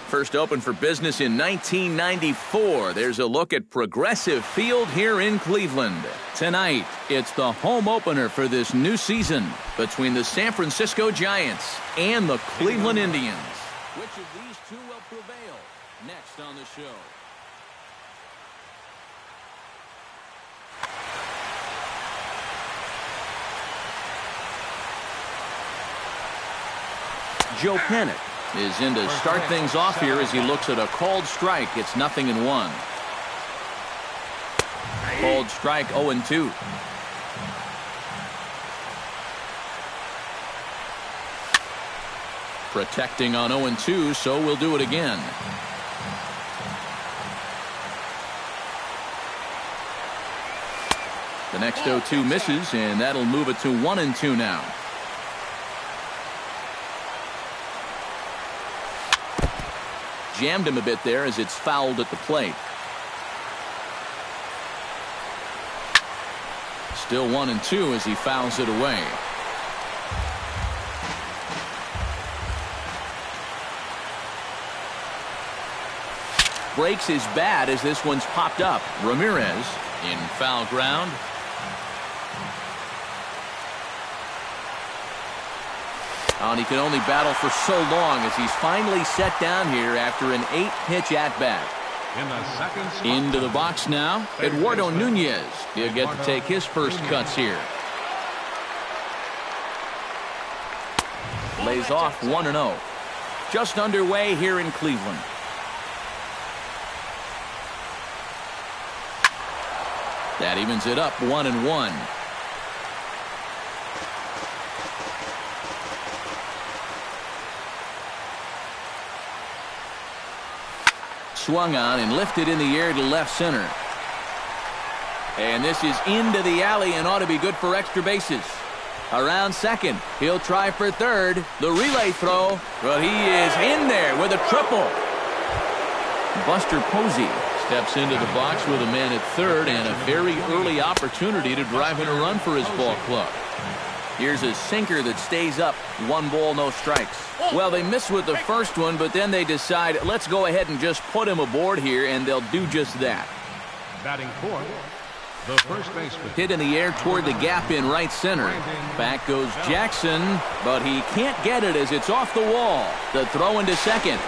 First opened for business in 1994. There's a look at Progressive Field here in Cleveland. Tonight, it's the home opener for this new season between the San Francisco Giants and the Cleveland Indians. Which of these two will prevail? Next on the show. Joe Panic is in to start things off here as he looks at a called strike. It's 0-1. Called strike 0-2. Protecting on 0-2, so we'll do it again. The next 0-2 misses, and that'll move it to 1-2 now. Jammed him a bit there as it's fouled at the plate. Still 1-2 as he fouls it away. Breaks his bat as this one's popped up. Ramirez in foul ground. And he can only battle for so long as he's finally set down here after an 8-pitch at-bat. In the second slot. Into the box now, Eduardo Nunez. He'll get to take his first cuts here. Lays off 1-0. Just underway here in Cleveland. That evens it up 1-1. Swung on and lifted in the air to left center. And this is into the alley and ought to be good for extra bases. Around second. He'll try for third. The relay throw. But he is in there with a triple. Buster Posey steps into the box with a man at third and a very early opportunity to drive in a run for his ball club. Here's a sinker that stays up. 1 ball, no strikes. Well, they miss with the first one, but then they decide, let's go ahead and just put him aboard here, and they'll do just that. Batting fourth, the first baseman. Hit in the air toward the gap in right center. Back goes Jackson, but he can't get it as it's off the wall. The throw into second.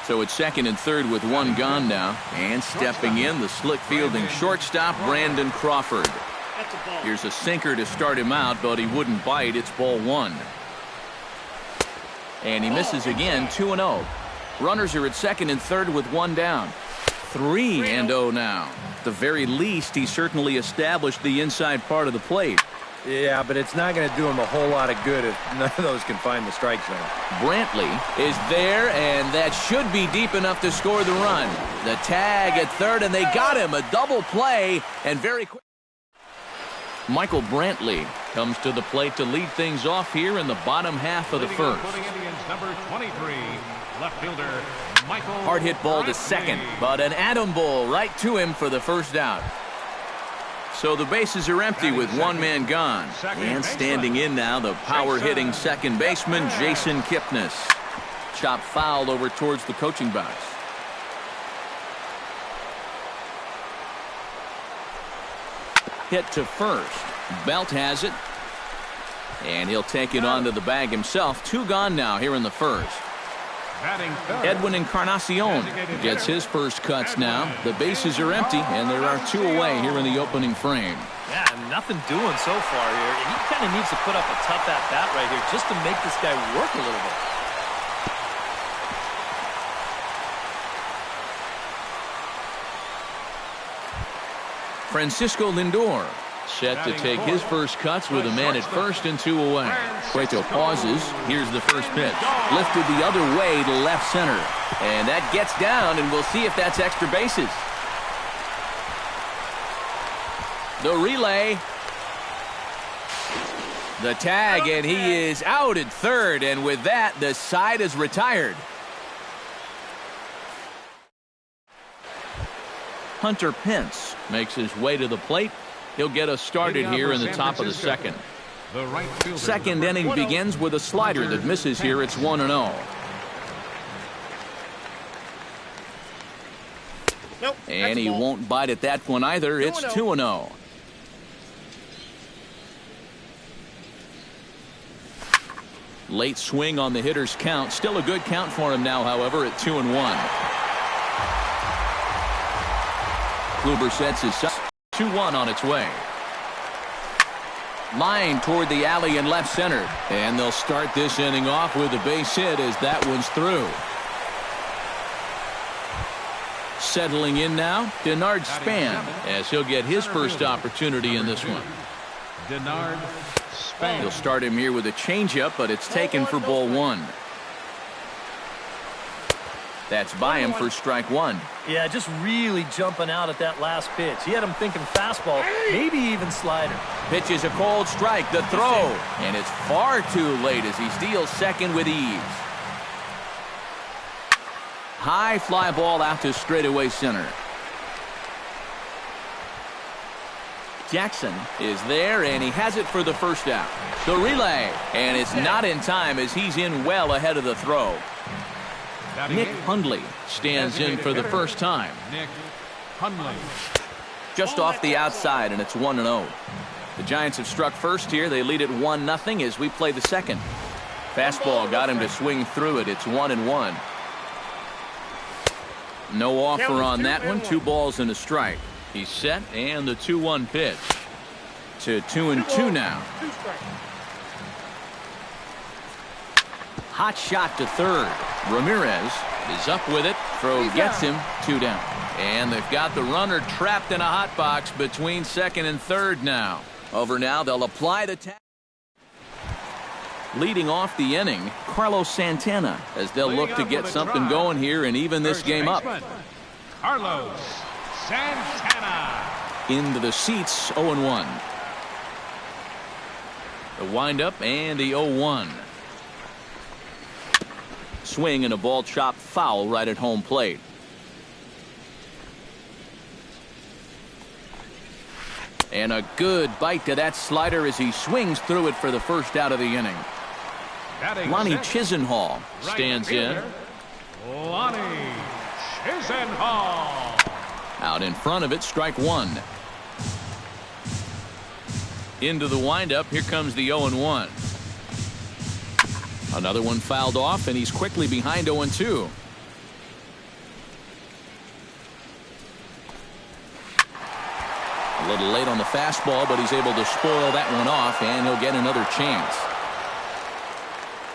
So it's second and third with 1 gone now. And stepping in, the slick fielding shortstop, Brandon Crawford. Here's a sinker to start him out, but he wouldn't bite. It's ball 1. And he misses again, 2-0. Runners are at second and third with 1 down. 3-0 now. At the very least, he certainly established the inside part of the plate. Yeah, but it's not going to do him a whole lot of good if none of those can find the strike zone. Brantley is there, and that should be deep enough to score the run. The tag at third, and they got him. A double play, and very quick. Michael Brantley comes to the plate to lead things off here in the bottom half of the first. Indians, number 23, left fielder Michael. Hard hit ball to second, but an atom ball right to him for the first out. So the bases are empty with 1 man gone. And standing in now, the power-hitting second baseman, Jason Kipnis. Chop foul over towards the coaching box. Hit to first. Belt has it. And he'll take it onto the bag himself. 2 gone now here in the first. Edwin Encarnacion gets his first cuts now. The bases are empty, and there are 2 away here in the opening frame. Yeah, nothing doing so far here. He kind of needs to put up a tough at-bat right here just to make this guy work a little bit. Francisco Lindor set to take his first cuts with a man at first and 2 away. Cueto pauses. Here's the first pitch. Lifted the other way to left center. And that gets down, and we'll see if that's extra bases. The relay. The tag, and he is out at third. And with that, the side is retired. Hunter Pence makes his way to the plate. He'll get us started here in the top of the second. The right fielder. Second inning begins with a slider that misses here. It's 1-0. Nope. And he won't bite at that one either. It's 2-0. Late swing on the hitter's count. Still a good count for him now, however, at 2-1. Kluber sets his 2-1 on its way. Line toward the alley in left center. And they'll start this inning off with a base hit as that one's through. Settling in now, Denard Span, as he'll get his first opportunity in this one. Denard Span. He'll start him here with a changeup, but it's taken for ball one. That's by him for strike one. Yeah, just really jumping out at that last pitch. He had him thinking fastball, maybe even slider. Pitch is a cold strike, the throw, and it's far too late as he steals second with ease. High fly ball out to straightaway center. Jackson is there, and he has it for the first out. The relay, and it's not in time as he's in well ahead of the throw. Nick Hundley stands in for the first time. Nick Hundley. Just off the outside, and it's 1-0. The Giants have struck first here. They lead it 1-0 as we play the second. Fastball got him to swing through it. It's 1-1. No offer on that one. 2 balls and a strike. He's set, and the 2-1 pitch. To 2-2 now. Hot shot to third. Ramirez is up with it. Throw gets him. 2 down. And they've got the runner trapped in a hot box between second and third now. Over now, they'll apply the tap. Leading off the inning, Carlos Santana, as they'll look to get something going here and even this game up. Carlos Santana. Into the seats, 0-1. The windup and the 0-1. Swing and a ball chopped foul right at home plate. And a good bite to that slider as he swings through it for the first out of the inning. Lonnie Chisenhall stands in. Lonnie Chisenhall. Out in front of it, strike one. Into the windup, here comes the 0-1. Another one fouled off, and he's quickly behind 0-2. A little late on the fastball, but he's able to spoil that one off, and he'll get another chance.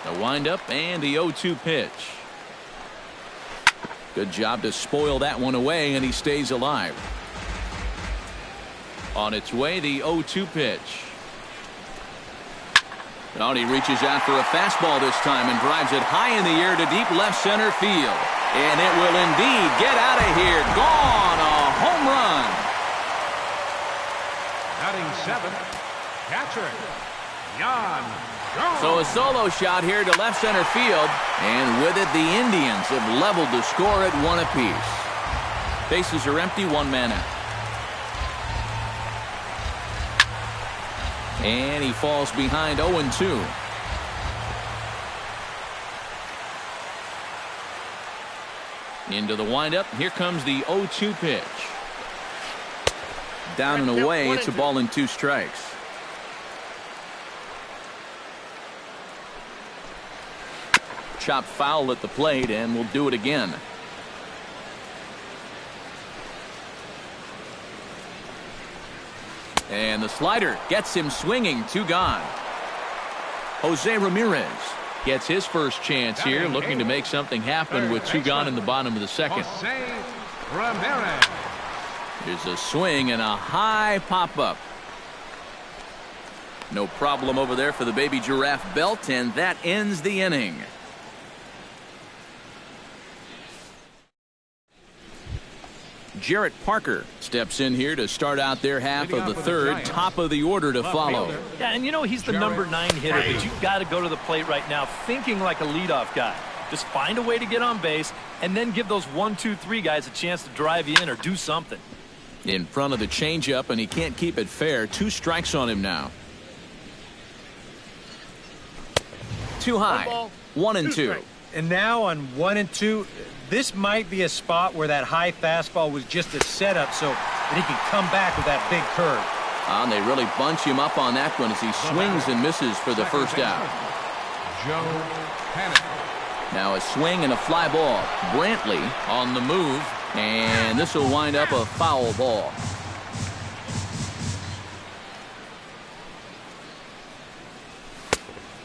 The windup and the 0-2 pitch. Good job to spoil that one away, and he stays alive. On its way, the 0-2 pitch. And he reaches out for a fastball this time and drives it high in the air to deep left center field. And it will indeed get out of here. Gone. A home run. Batting 7th, catcher Jan Jones. So a solo shot here to left center field. And with it, the Indians have leveled the score at 1 apiece. Bases are empty, 1 man out. And he falls behind 0-2. Into the windup. Here comes the 0-2 pitch. Down and away. It's a ball and 2 strikes. Chop foul at the plate, and we'll do it again. And the slider gets him swinging. 2 gone. Jose Ramirez gets his first chance here, looking to make something happen with 2 gone in the bottom of the second. Jose Ramirez. Here's a swing and a high pop-up. No problem over there for the baby giraffe belt, and that ends the inning. Jarrett Parker steps in here to start out their half of the third. Top of the order to follow. Yeah, and you know he's the number 9 hitter, but you've got to go to the plate right now thinking like a leadoff guy. Just find a way to get on base and then give those 1, 2, 3 guys a chance to drive you in or do something. In front of the changeup, and he can't keep it fair. 2 strikes on him now. Too high. 1-2. And now on 1-2, this might be a spot where that high fastball was just a setup so that he can come back with that big curve. And they really bunch him up on that one as he swings and misses for the first out. Joe Hannon. Now a swing and a fly ball. Brantley on the move, and this will wind up a foul ball.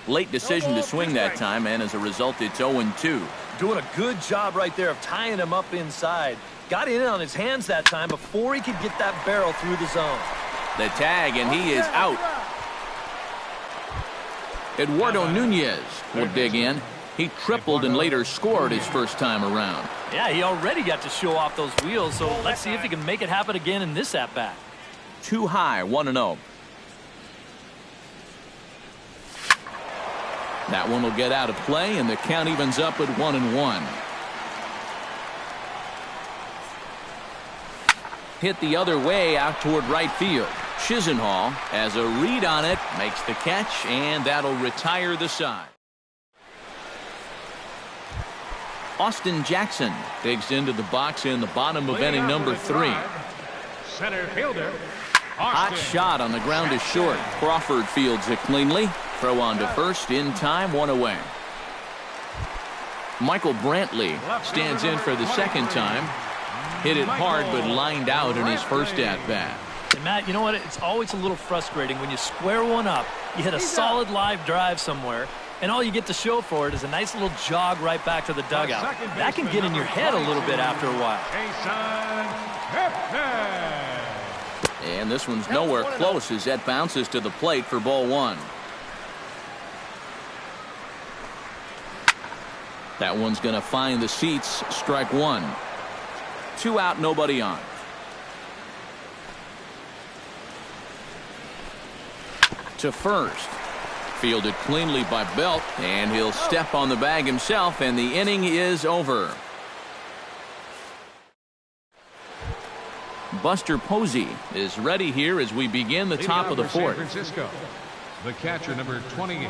Late decision to swing that time, and as a result, it's 0-2. Doing a good job right there of tying him up inside. Got in on his hands that time before he could get that barrel through the zone. The tag, and he is out. Eduardo Nunez will dig in. He tripled and later scored his first time around. Yeah, he already got to show off those wheels, so let's see if he can make it happen again in this at-bat. Too high, 1-0. That one will get out of play, and the count evens up at 1-1. Hit the other way out toward right field. Chisenhall has a read on it, makes the catch, and that'll retire the side. Austin Jackson digs into the box in the bottom of inning number 3. Center fielder. Hot shot on the ground is short. Crawford fields it cleanly. Throw on to first in time, 1 away. Michael Brantley stands in for the second time. Hit it hard but lined out in his first at-bat. And Matt, you know what? It's always a little frustrating when you square one up, you hit a solid live drive somewhere, and all you get to show for it is a nice little jog right back to the dugout. That can get in your head a little bit after a while. And this one's nowhere close as that bounces to the plate for ball 1. That one's going to find the seats. Strike 1. 2 out, nobody on. To first. Fielded cleanly by Belt, and he'll step on the bag himself, and the inning is over. Buster Posey is ready here as we begin the top of the 4th. San Francisco, the catcher, number 28.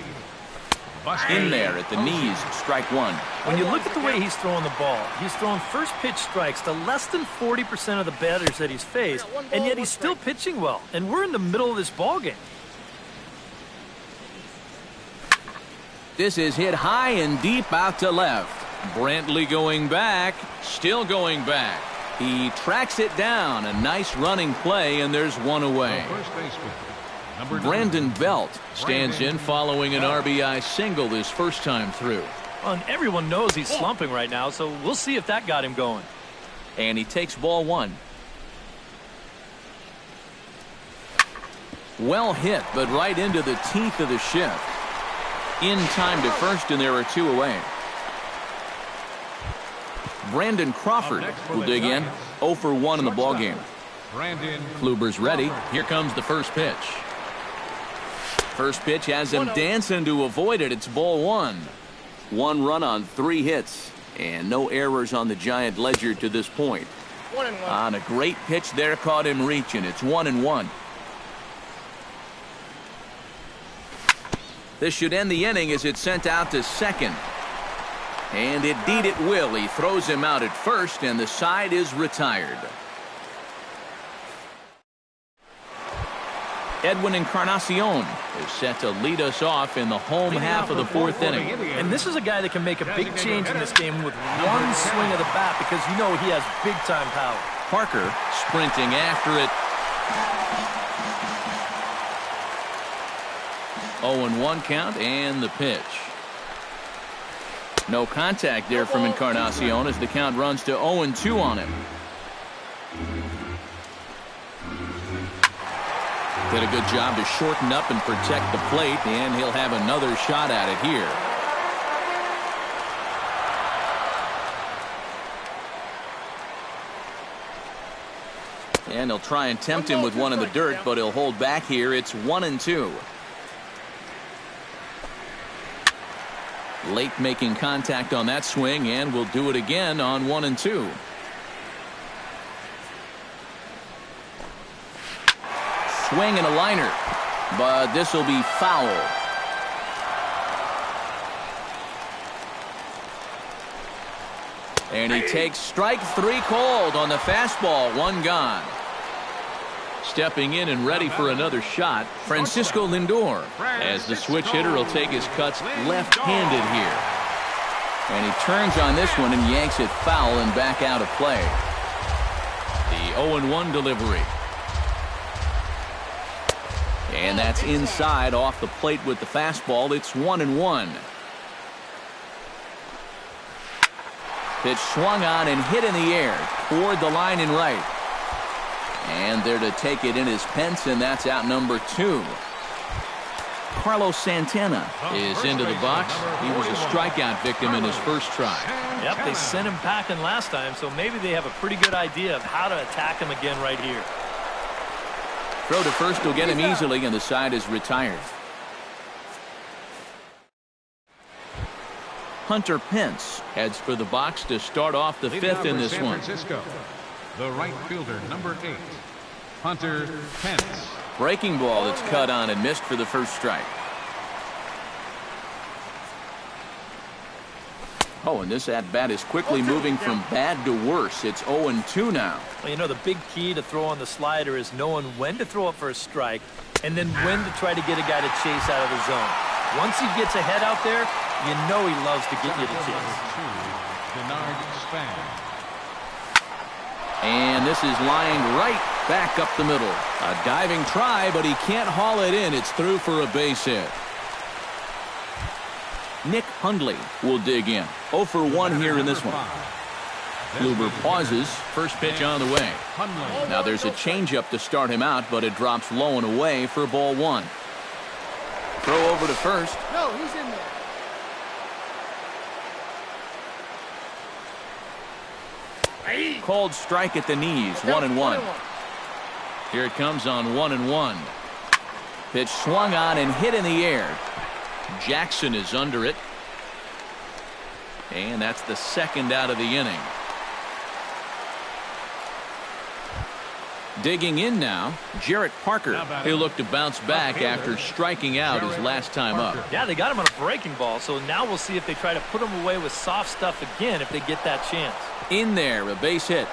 In there at the knees, strike 1. When you look at the way he's throwing the ball, he's throwing first pitch strikes to less than 40% of the batters that he's faced, and yet he's still pitching well. And we're in the middle of this ball game. This is hit high and deep out to left. Brantley going back, still going back. He tracks it down. A nice running play, and there's 1 away. First baseman, number 9. Brandon Belt stands in following an RBI single this first time through. Well, and everyone knows he's slumping right now, so we'll see if that got him going. And he takes ball 1. Well hit, but right into the teeth of the shift. In time to first, and there are 2 away. Brandon Crawford will dig in. 0 for 1 in the ballgame. Kluber's ready. Here comes the first pitch. First pitch has him dancing to avoid it. It's ball 1. 1 run on 3 hits. And no errors on the Giant ledger to this point. 1-1. On a great pitch there, caught him reaching. It's 1-1. This should end the inning as it's sent out to second. And indeed it will. He throws him out at first, and the side is retired. Edwin Encarnacion is set to lead us off in the home half of the 4th inning. And this is a guy that can make a big change in this game with one swing of the bat, because you know he has big-time power. Parker sprinting after it. 0-1 count, and the pitch. No contact there from Encarnacion as the count runs to 0-2 on him. Did a good job to shorten up and protect the plate, and he'll have another shot at it here. And he'll try and tempt him with one in the dirt, but he'll hold back here. It's 1-2. Late making contact on that swing, and will do it again on 1-2. Swing and a liner, but this will be foul. And he takes strike 3 cold on the fastball. 1 gone. Stepping in and ready for another shot, Francisco Lindor. As the switch hitter will take his cuts left-handed here. And he turns on this one and yanks it foul and back out of play. The 0-1 delivery. And that's inside off the plate with the fastball. It's 1-1. Pitch swung on and hit in the air toward the line and right. And there to take it in is Pence, and that's out number 2. Carlos Santana is into the box. He was a strikeout victim in his first try. Yep, they sent him packing last time, so maybe they have a pretty good idea of how to attack him again right here. Throw to first will get him easily, and the side is retired. Hunter Pence heads for the box to start off the 5th in this one. The right fielder, number 8, Hunter Pence. Breaking ball that's cut on and missed for the first strike. Oh, and this at-bat is quickly moving from bad to worse. It's 0-2 now. Well, you know, the big key to throw on the slider is knowing when to throw it for a strike and then when to try to get a guy to chase out of the zone. Once he gets ahead out there, you know he loves to get you to chase. And this is lined right back up the middle. A diving try, but he can't haul it in. It's through for a base hit. Nick Hundley will dig in. 0 for 1 here in this one. Kluber pauses. First pitch on the way. Now there's a changeup to start him out, but it drops low and away for ball 1. Throw over to first. No, he's in there. Called strike at the knees. 1-1. Here it comes on 1-1. Pitch swung on and hit in the air. Jackson is under it. And that's the second out of the inning. Digging in now, Jarrett Parker. He'll look to bounce back after striking out his last time up. Yeah, they got him on a breaking ball, so now we'll see if they try to put him away with soft stuff again if they get that chance. In there, a base hit.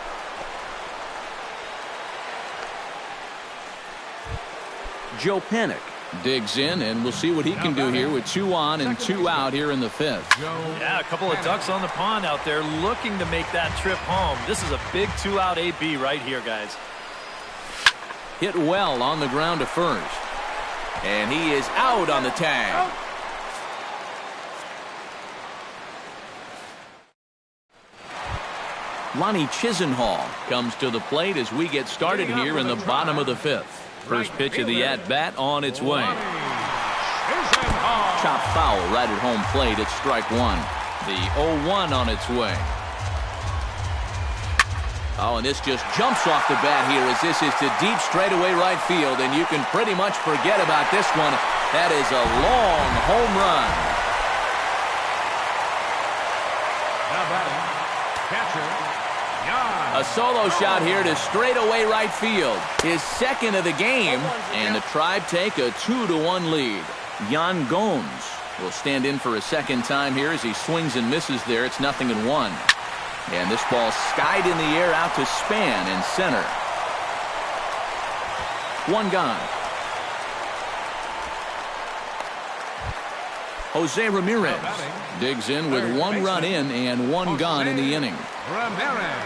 Joe Panik digs in, and we'll see what he can do here with 2 on and 2 out here in the 5th. Yeah, a couple of ducks on the pond out there looking to make that trip home. This is a big 2-out AB right here, guys. Hit well on the ground to first. And he is out on the tag. Lonnie Chisenhall comes to the plate as we get started here in the bottom of the 5th. First pitch of the at-bat on its way. Chop foul right at home plate. It's strike 1. The 0-1 on its way. Oh, and this just jumps off the bat here as this is to deep straightaway right field, and you can pretty much forget about this one. That is a long home run. Now batting, catcher, Jan. A solo shot here to straightaway right field. His second of the game, and the Tribe take a 2-1 lead. Jan Gomes will stand in for a second time here as he swings and misses there. It's 0-1. And this ball skied in the air out to Span in center. 1 gone. Jose Ramirez digs in with 1 run in and 1 gone in the inning. Ramirez.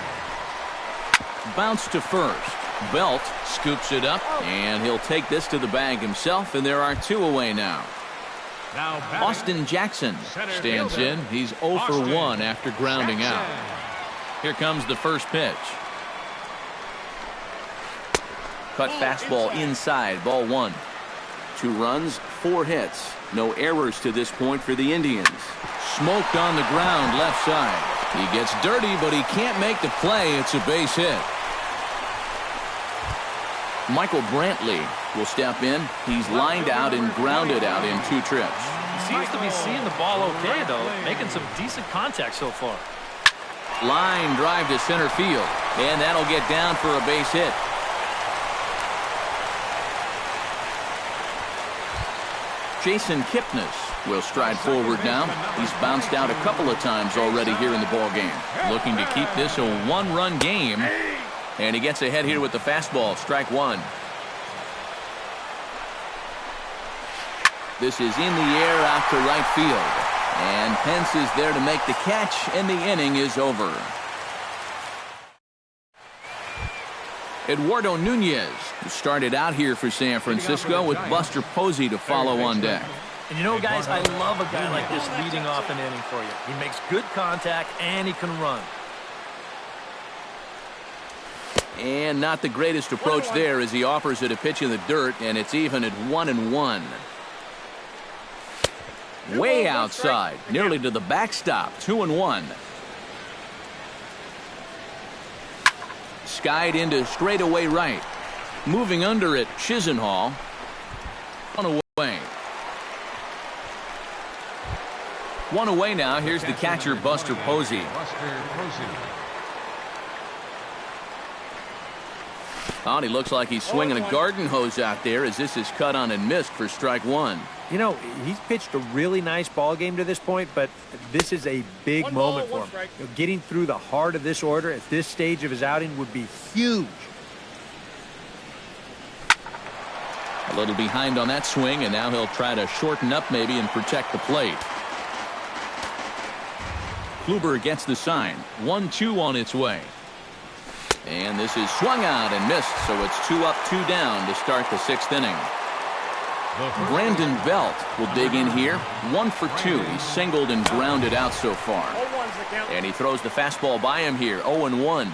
Bounce to first. Belt scoops it up, and he'll take this to the bag himself, and there are 2 away now. Austin Jackson stands in. He's 0 for 1 after grounding out. Here comes the first pitch. Cut fastball inside, ball 1. 2 runs, 4 hits. No errors to this point for the Indians. Smoked on the ground left side. He gets dirty, but he can't make the play. It's a base hit. Michael Brantley will step in. He's lined out and grounded out in 2 trips. He seems to be seeing the ball okay, though, making some decent contact so far. Line drive to center field, and that'll get down for a base hit. Jason Kipnis Will stride forward now. He's bounced out a couple of times already here in the ball game. Looking to keep this a one-run game. And he gets ahead here with the fastball. Strike one. This is in the air out to right field. And Pence is there to make the catch, and the inning is over. Eduardo Nunez, who started out here for San Francisco, with Buster Posey to follow on deck. And you know, guys, I love a guy like this leading off an inning for you. He makes good contact, and he can run. And not the greatest approach there as he offers it a pitch in the dirt, and it's even at 1-1. Way outside, nearly to the backstop, 2-1. Skied into straightaway right. Moving under it, Chisenhall. One away. One away now. Here's the catcher, Buster Posey. Oh, he looks like he's swinging a garden hose out there as this is cut on and missed for strike one. You know, he's pitched a really nice ball game to this point, but this is a big moment for him. You know, getting through the heart of this order at this stage of his outing would be huge. A little behind on that swing, and now he'll try to shorten up maybe and protect the plate. Kluber gets the sign. 1-2 on its way. And this is swung out and missed, so it's 2 up, 2 down to start the 6th inning. Brandon Belt will dig in here. 1 for 2. He's singled and grounded out so far. And he throws the fastball by him here. 0-1.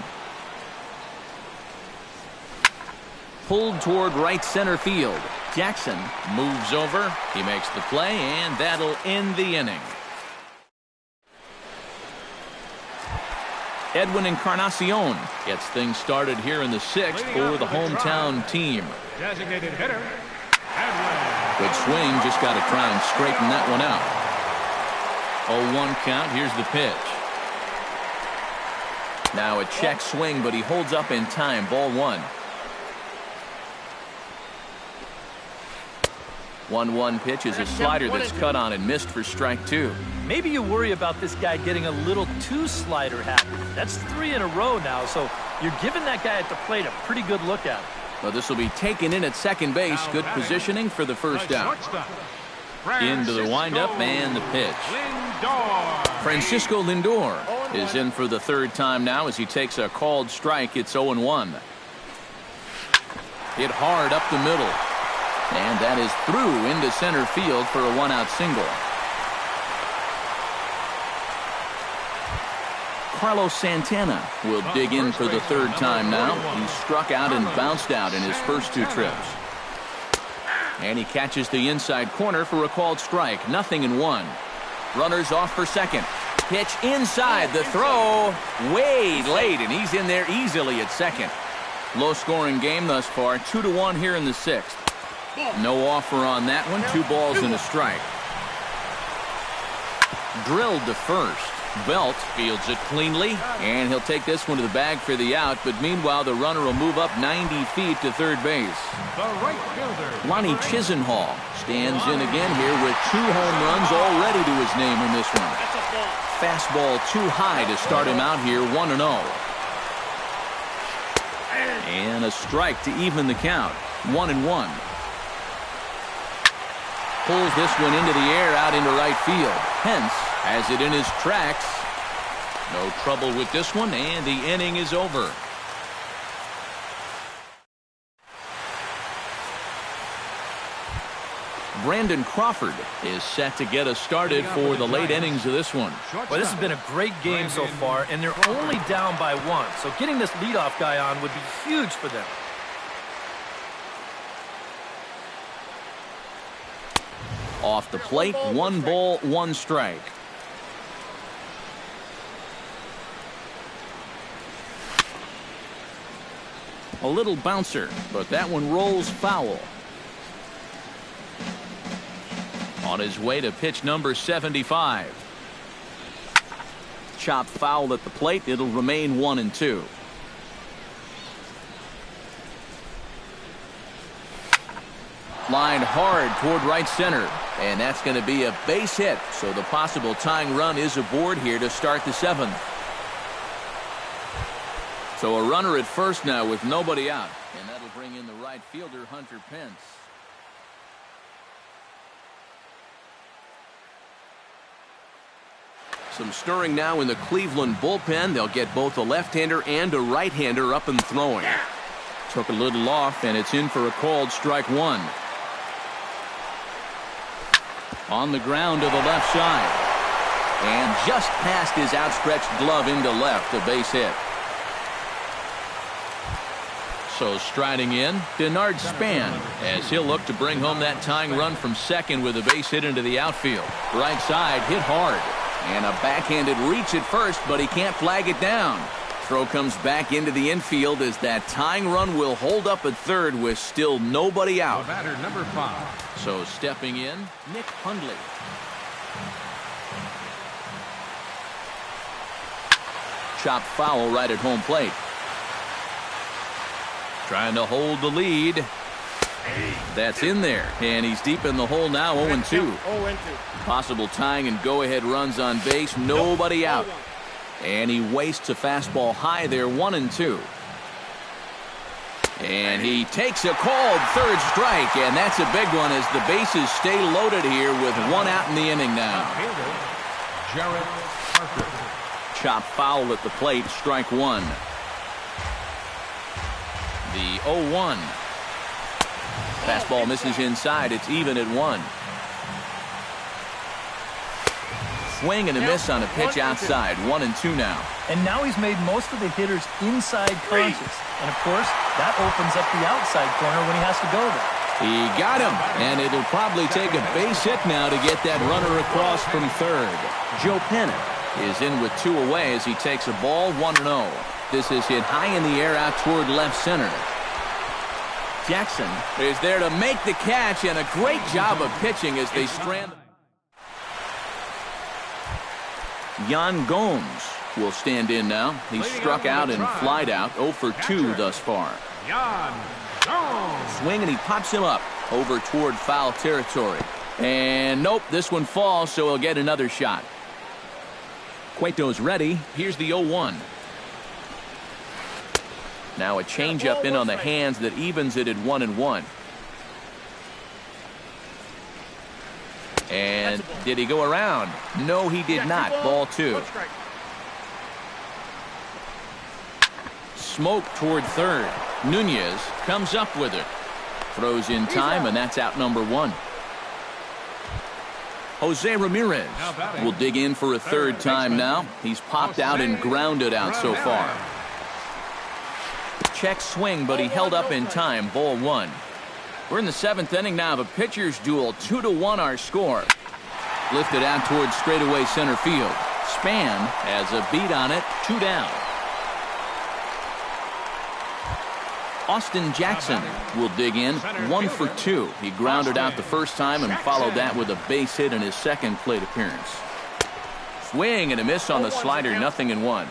Pulled toward right center field. Jackson moves over. He makes the play, and that'll end the inning. Edwin Encarnacion gets things started here in the 6th for the hometown team. Designated hitter, Good swing, just got to try and straighten that one out. 0-1 count, here's the pitch. Now a check swing, but he holds up in time, ball 1. 1-1 pitch is a slider that's cut on and missed for strike 2. Maybe you worry about this guy getting a little too slider happy. That's 3 in a row now, so you're giving that guy at the plate a pretty good look at him. Well, this will be taken in at second base. Good positioning for the first out. Into the windup and the pitch. Francisco Lindor is in for the 3rd time now as he takes a called strike. It's 0-1. Hit hard up the middle. And that is through into center field for a 1-out single. Carlos Santana will dig in for the 3rd time now. He struck out and bounced out in his first 2 trips. And he catches the inside corner for a called strike. 0-1. Runners off for second. Pitch inside. The throw way late, and he's in there easily at second. Low-scoring game thus far. 2-1 here in the 6th. No offer on that one. 2 balls and a strike. Drilled to first. Belt fields it cleanly, and he'll take this one to the bag for the out, but meanwhile the runner will move up 90 feet to third base. The right fielder, Lonnie Chisenhall stands in again here with 2 home runs already to his name in this one. Fastball too high to start him out here, 1-0. And a strike to even the count, 1-1. Pulls this one into the air out into right field. Pence has it in his tracks. No trouble with this one, and the inning is over. Brandon Crawford is set to get us started for the late innings of this one. Well, this has been a great game so far, and they're only down by 1. So getting this leadoff guy on would be huge for them. Off the plate, 1 ball, 1 strike. A little bouncer, but that one rolls foul. On his way to pitch number 75. Chopped foul at the plate. It'll remain 1-2. Lined hard toward right center. And that's going to be a base hit. So the possible tying run is aboard here to start the 7th. So a runner at first now with nobody out. And that'll bring in the right fielder, Hunter Pence. Some stirring now in the Cleveland bullpen. They'll get both a left-hander and a right-hander up and throwing. Took a little off, and it's in for a called strike 1. On the ground to the left side. And just past his outstretched glove into left, a base hit. So striding in, Denard Span, as he'll look to bring home that tying run from second with a base hit into the outfield. Right side hit hard. And a backhanded reach at first, but he can't flag it down. Throw comes back into the infield as that tying run will hold up at third with still nobody out. Batter number 5. So stepping in, Nick Hundley. Chopped foul right at home plate. Trying to hold the lead. That's in there, and he's deep in the hole now, 0-2. Possible tying and go-ahead runs on base, nobody out. And he wastes a fastball high there, 1-2. And he takes a called third strike, and that's a big one as the bases stay loaded here with 1 out in the inning now. Jared Parker. Chopped foul at the plate, strike 1. The 0-1. Fastball misses inside. It's even at 1. Swing and a miss on a pitch outside. 1-2 now. And now he's made most of the hitters inside conscious. And, of course, that opens up the outside corner when he has to go there. He got him, and it'll probably take a base hit now to get that runner across from third. Joe Pennant is in with 2 away as he takes a ball, 1-0. This is hit high in the air out toward left center. Jackson is there to make the catch, and a great job of pitching as they strand. Yan Gomes will stand in now. He's struck out and flied out, 0 for 2 thus far. Swing, and he pops him up over toward foul territory. And nope, this one falls, so he'll get another shot. Cueto's ready. Here's the 0-1. Now a changeup in on the hands that evens it at 1-1. And did he go around? No, he did not. Ball 2. Smoke toward third. Nunez comes up with it. Throws in time, and that's out number 1. Jose Ramirez will dig in for a third time now. He's popped out and grounded out so far. Check swing, but he held up in time. Ball 1. We're in the 7th inning now of a pitcher's duel. 2-1 our score. Lifted out towards straightaway center field. Span has a beat on it. 2 down. Austin Jackson will dig in. 1 for 2. He grounded out the first time and followed that with a base hit in his second plate appearance. Swing and a miss on the slider. 0-1.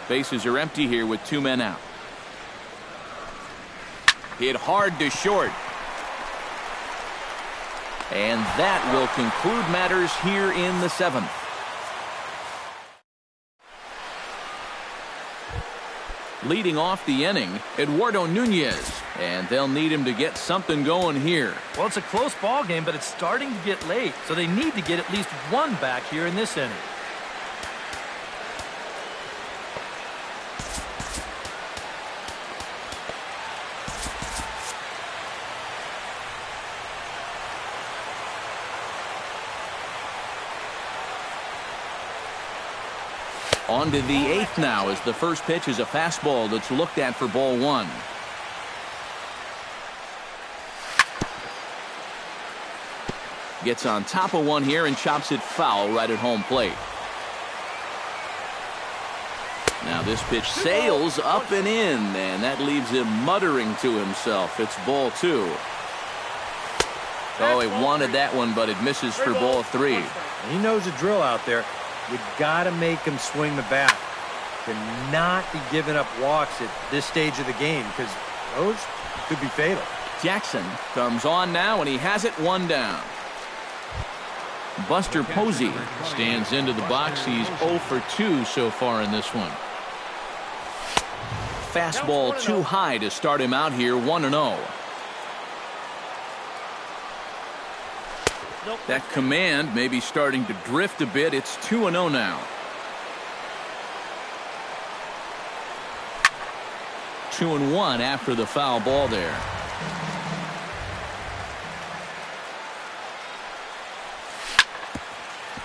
Bases are empty here with 2 men out. Hit hard to short. And that will conclude matters here in the 7th. Leading off the inning, Eduardo Nunez. And they'll need him to get something going here. Well, it's a close ball game, but it's starting to get late. So they need to get at least 1 back here in this inning. On to the 8th now as the first pitch is a fastball that's looked at for ball 1. Gets on top of one here and chops it foul right at home plate. Now this pitch sails up and in, and that leaves him muttering to himself. It's ball 2. Oh, he wanted that one, but it misses for ball 3. He knows the drill out there. You got to make him swing the bat. To not be giving up walks at this stage of the game, because those could be fatal. Jackson comes on now, and he has it 1 down. Buster Posey stands into the box. He's 0 for 2 so far in this one. Fastball too high to start him out here, 1-0. That command may be starting to drift a bit. It's 2-0 now. 2-1 after the foul ball there.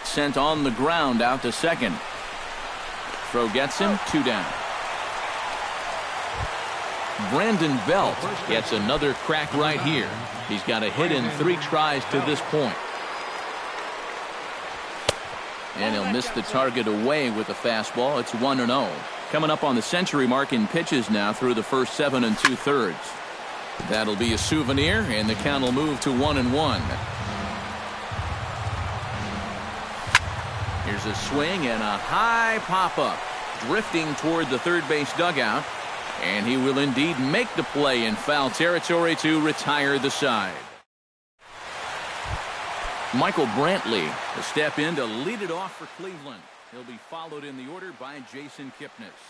Sent on the ground out to second. Throw gets him, 2 down. Brandon Belt gets another crack right here. He's got a hit in 3 tries to this point. And he'll miss the target away with a fastball. It's 1-0. Coming up on the century mark in pitches now through the first 7 2/3. That'll be a souvenir, and the count will move to 1-1. Here's a swing and a high pop-up. Drifting toward the third base dugout. And he will indeed make the play in foul territory to retire the side. Michael Brantley to step in to lead it off for Cleveland. He'll be followed in the order by Jason Kipnis.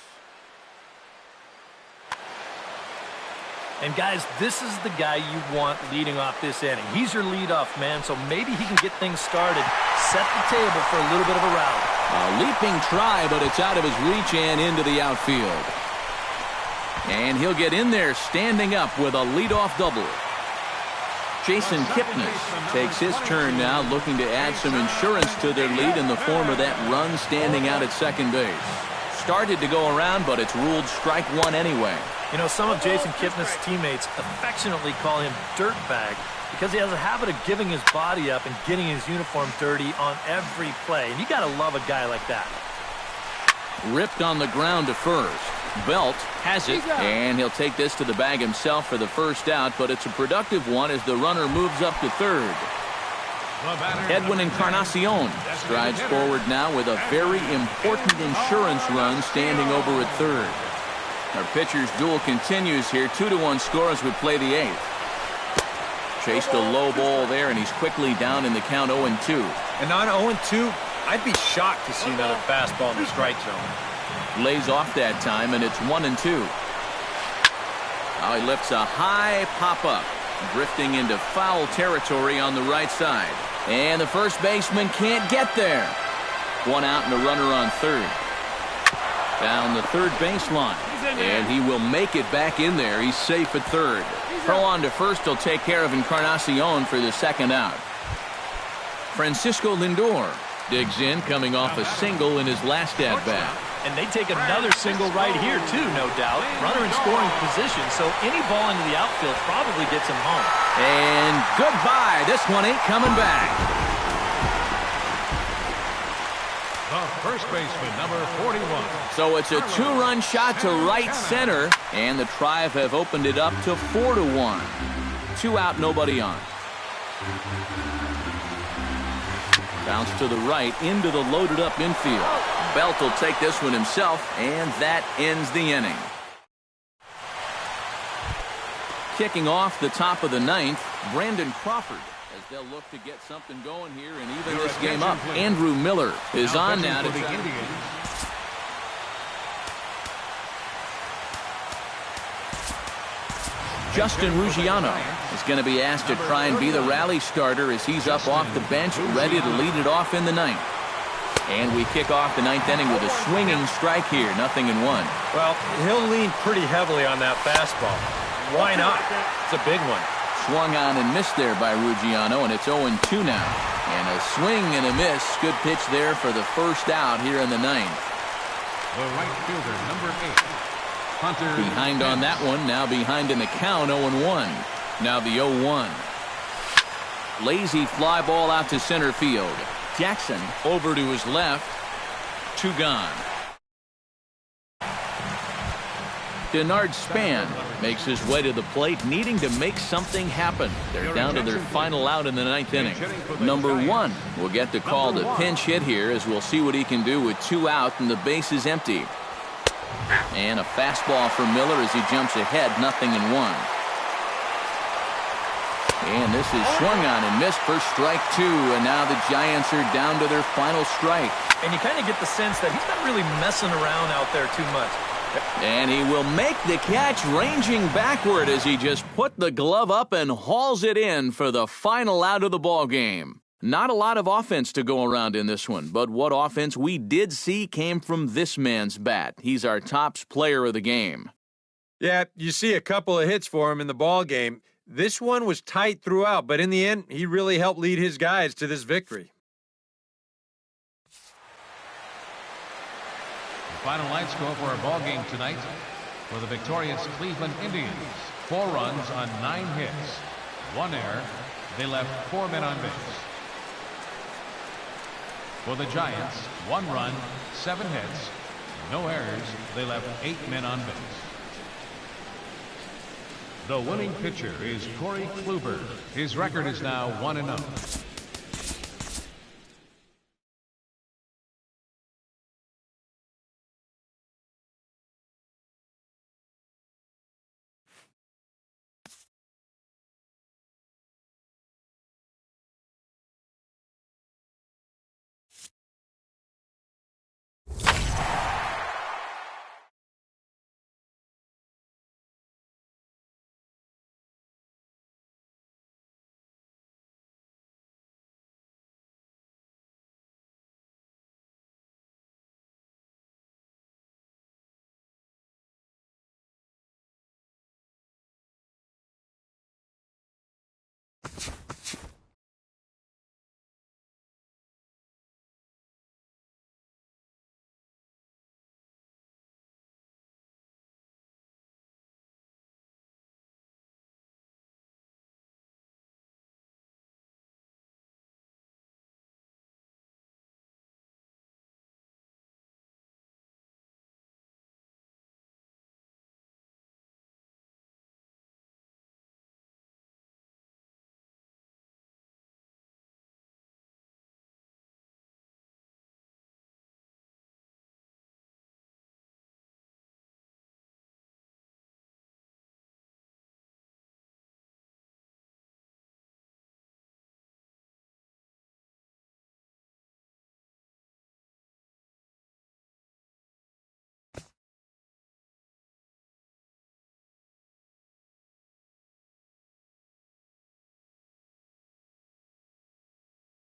And guys, this is the guy you want leading off this inning. He's your leadoff man, so maybe he can get things started, set the table for a little bit of a rally. A leaping try, but it's out of his reach and into the outfield. And he'll get in there standing up with a leadoff double. Jason Kipnis takes his turn now, looking to add some insurance to their lead in the form of that run standing out at second base. Started to go around, but it's ruled strike 1 anyway. You know, some of Jason Kipnis' teammates affectionately call him Dirtbag because he has a habit of giving his body up and getting his uniform dirty on every play. And you got to love a guy like that. Ripped on the ground to first. Belt has it, and he'll take this to the bag himself for the first out, but it's a productive one as the runner moves up to third. Edwin Encarnacion strides forward now with a very important insurance run standing over at third. Our pitcher's duel continues here. 2-1 score as we play the 8th. Chased a low ball there, and he's quickly down in the count 0-2. And on 0-2, I'd be shocked to see another fastball in the strike zone. Lays off that time, and it's 1-2. Now he lifts a high pop-up, drifting into foul territory on the right side. And the first baseman can't get there. 1 out and a runner on third. Down the third baseline. And he will make it back in there. He's safe at third. Throw on to first will take care of Encarnacion for the second out. Francisco Lindor digs in, coming off a single in his last at-bat. And they take another single right here, too, no doubt. Runner in scoring position, so any ball into the outfield probably gets him home. And goodbye. This one ain't coming back. The first baseman, number 41. So it's a 2-run shot to right center, and the Tribe have opened it up to 4-1. 2 out, nobody on. Bounce to the right into the loaded up infield. Belt will take this one himself, and that ends the inning. Kicking off the top of the 9th, Brandon Crawford, as they'll look to get something going here and even this game up. Andrew Miller is on now to try. Justin Ruggiano is going to be asked to try and be the rally starter as he's up off the bench, ready to lead it off in the 9th. And we kick off the 9th inning with a swinging strike here, 0-1. Well, he'll lean pretty heavily on that fastball. Why not? It's a big one. Swung on and missed there by Ruggiano, and it's 0-2 now. And a swing and a miss. Good pitch there for the first out here in the 9th. The right fielder, number 8. Hunter. Behind on that one, now behind in the count, 0-1. Now the 0-1. Lazy fly ball out to center field. Jackson over to his left. 2 gone. Denard Span makes his way to the plate, needing to make something happen. They're down to their final out in the 9th inning. Number 1 will get the call to pinch hit here, as we'll see what he can do with 2 out and the base is empty. And a fastball for Miller as he jumps ahead, 0-1. And this is swung on and missed for strike 2. And now the Giants are down to their final strike. And you kind of get the sense that he's not really messing around out there too much. And he will make the catch, ranging backward as he just put the glove up and hauls it in for the final out of the ball game. Not a lot of offense to go around in this one, but what offense we did see came from this man's bat. He's our tops player of the game. Yeah, you see a couple of hits for him in the ball game. This one was tight throughout, but in the end, he really helped lead his guys to this victory. The final line score for our ball game tonight for the victorious Cleveland Indians. 4 runs on 9 hits. 1 error. They left 4 men on base. For the Giants, 1 run, 7 hits, no errors. They left 8 men on base. The winning pitcher is Corey Kluber. His record is now 1-0.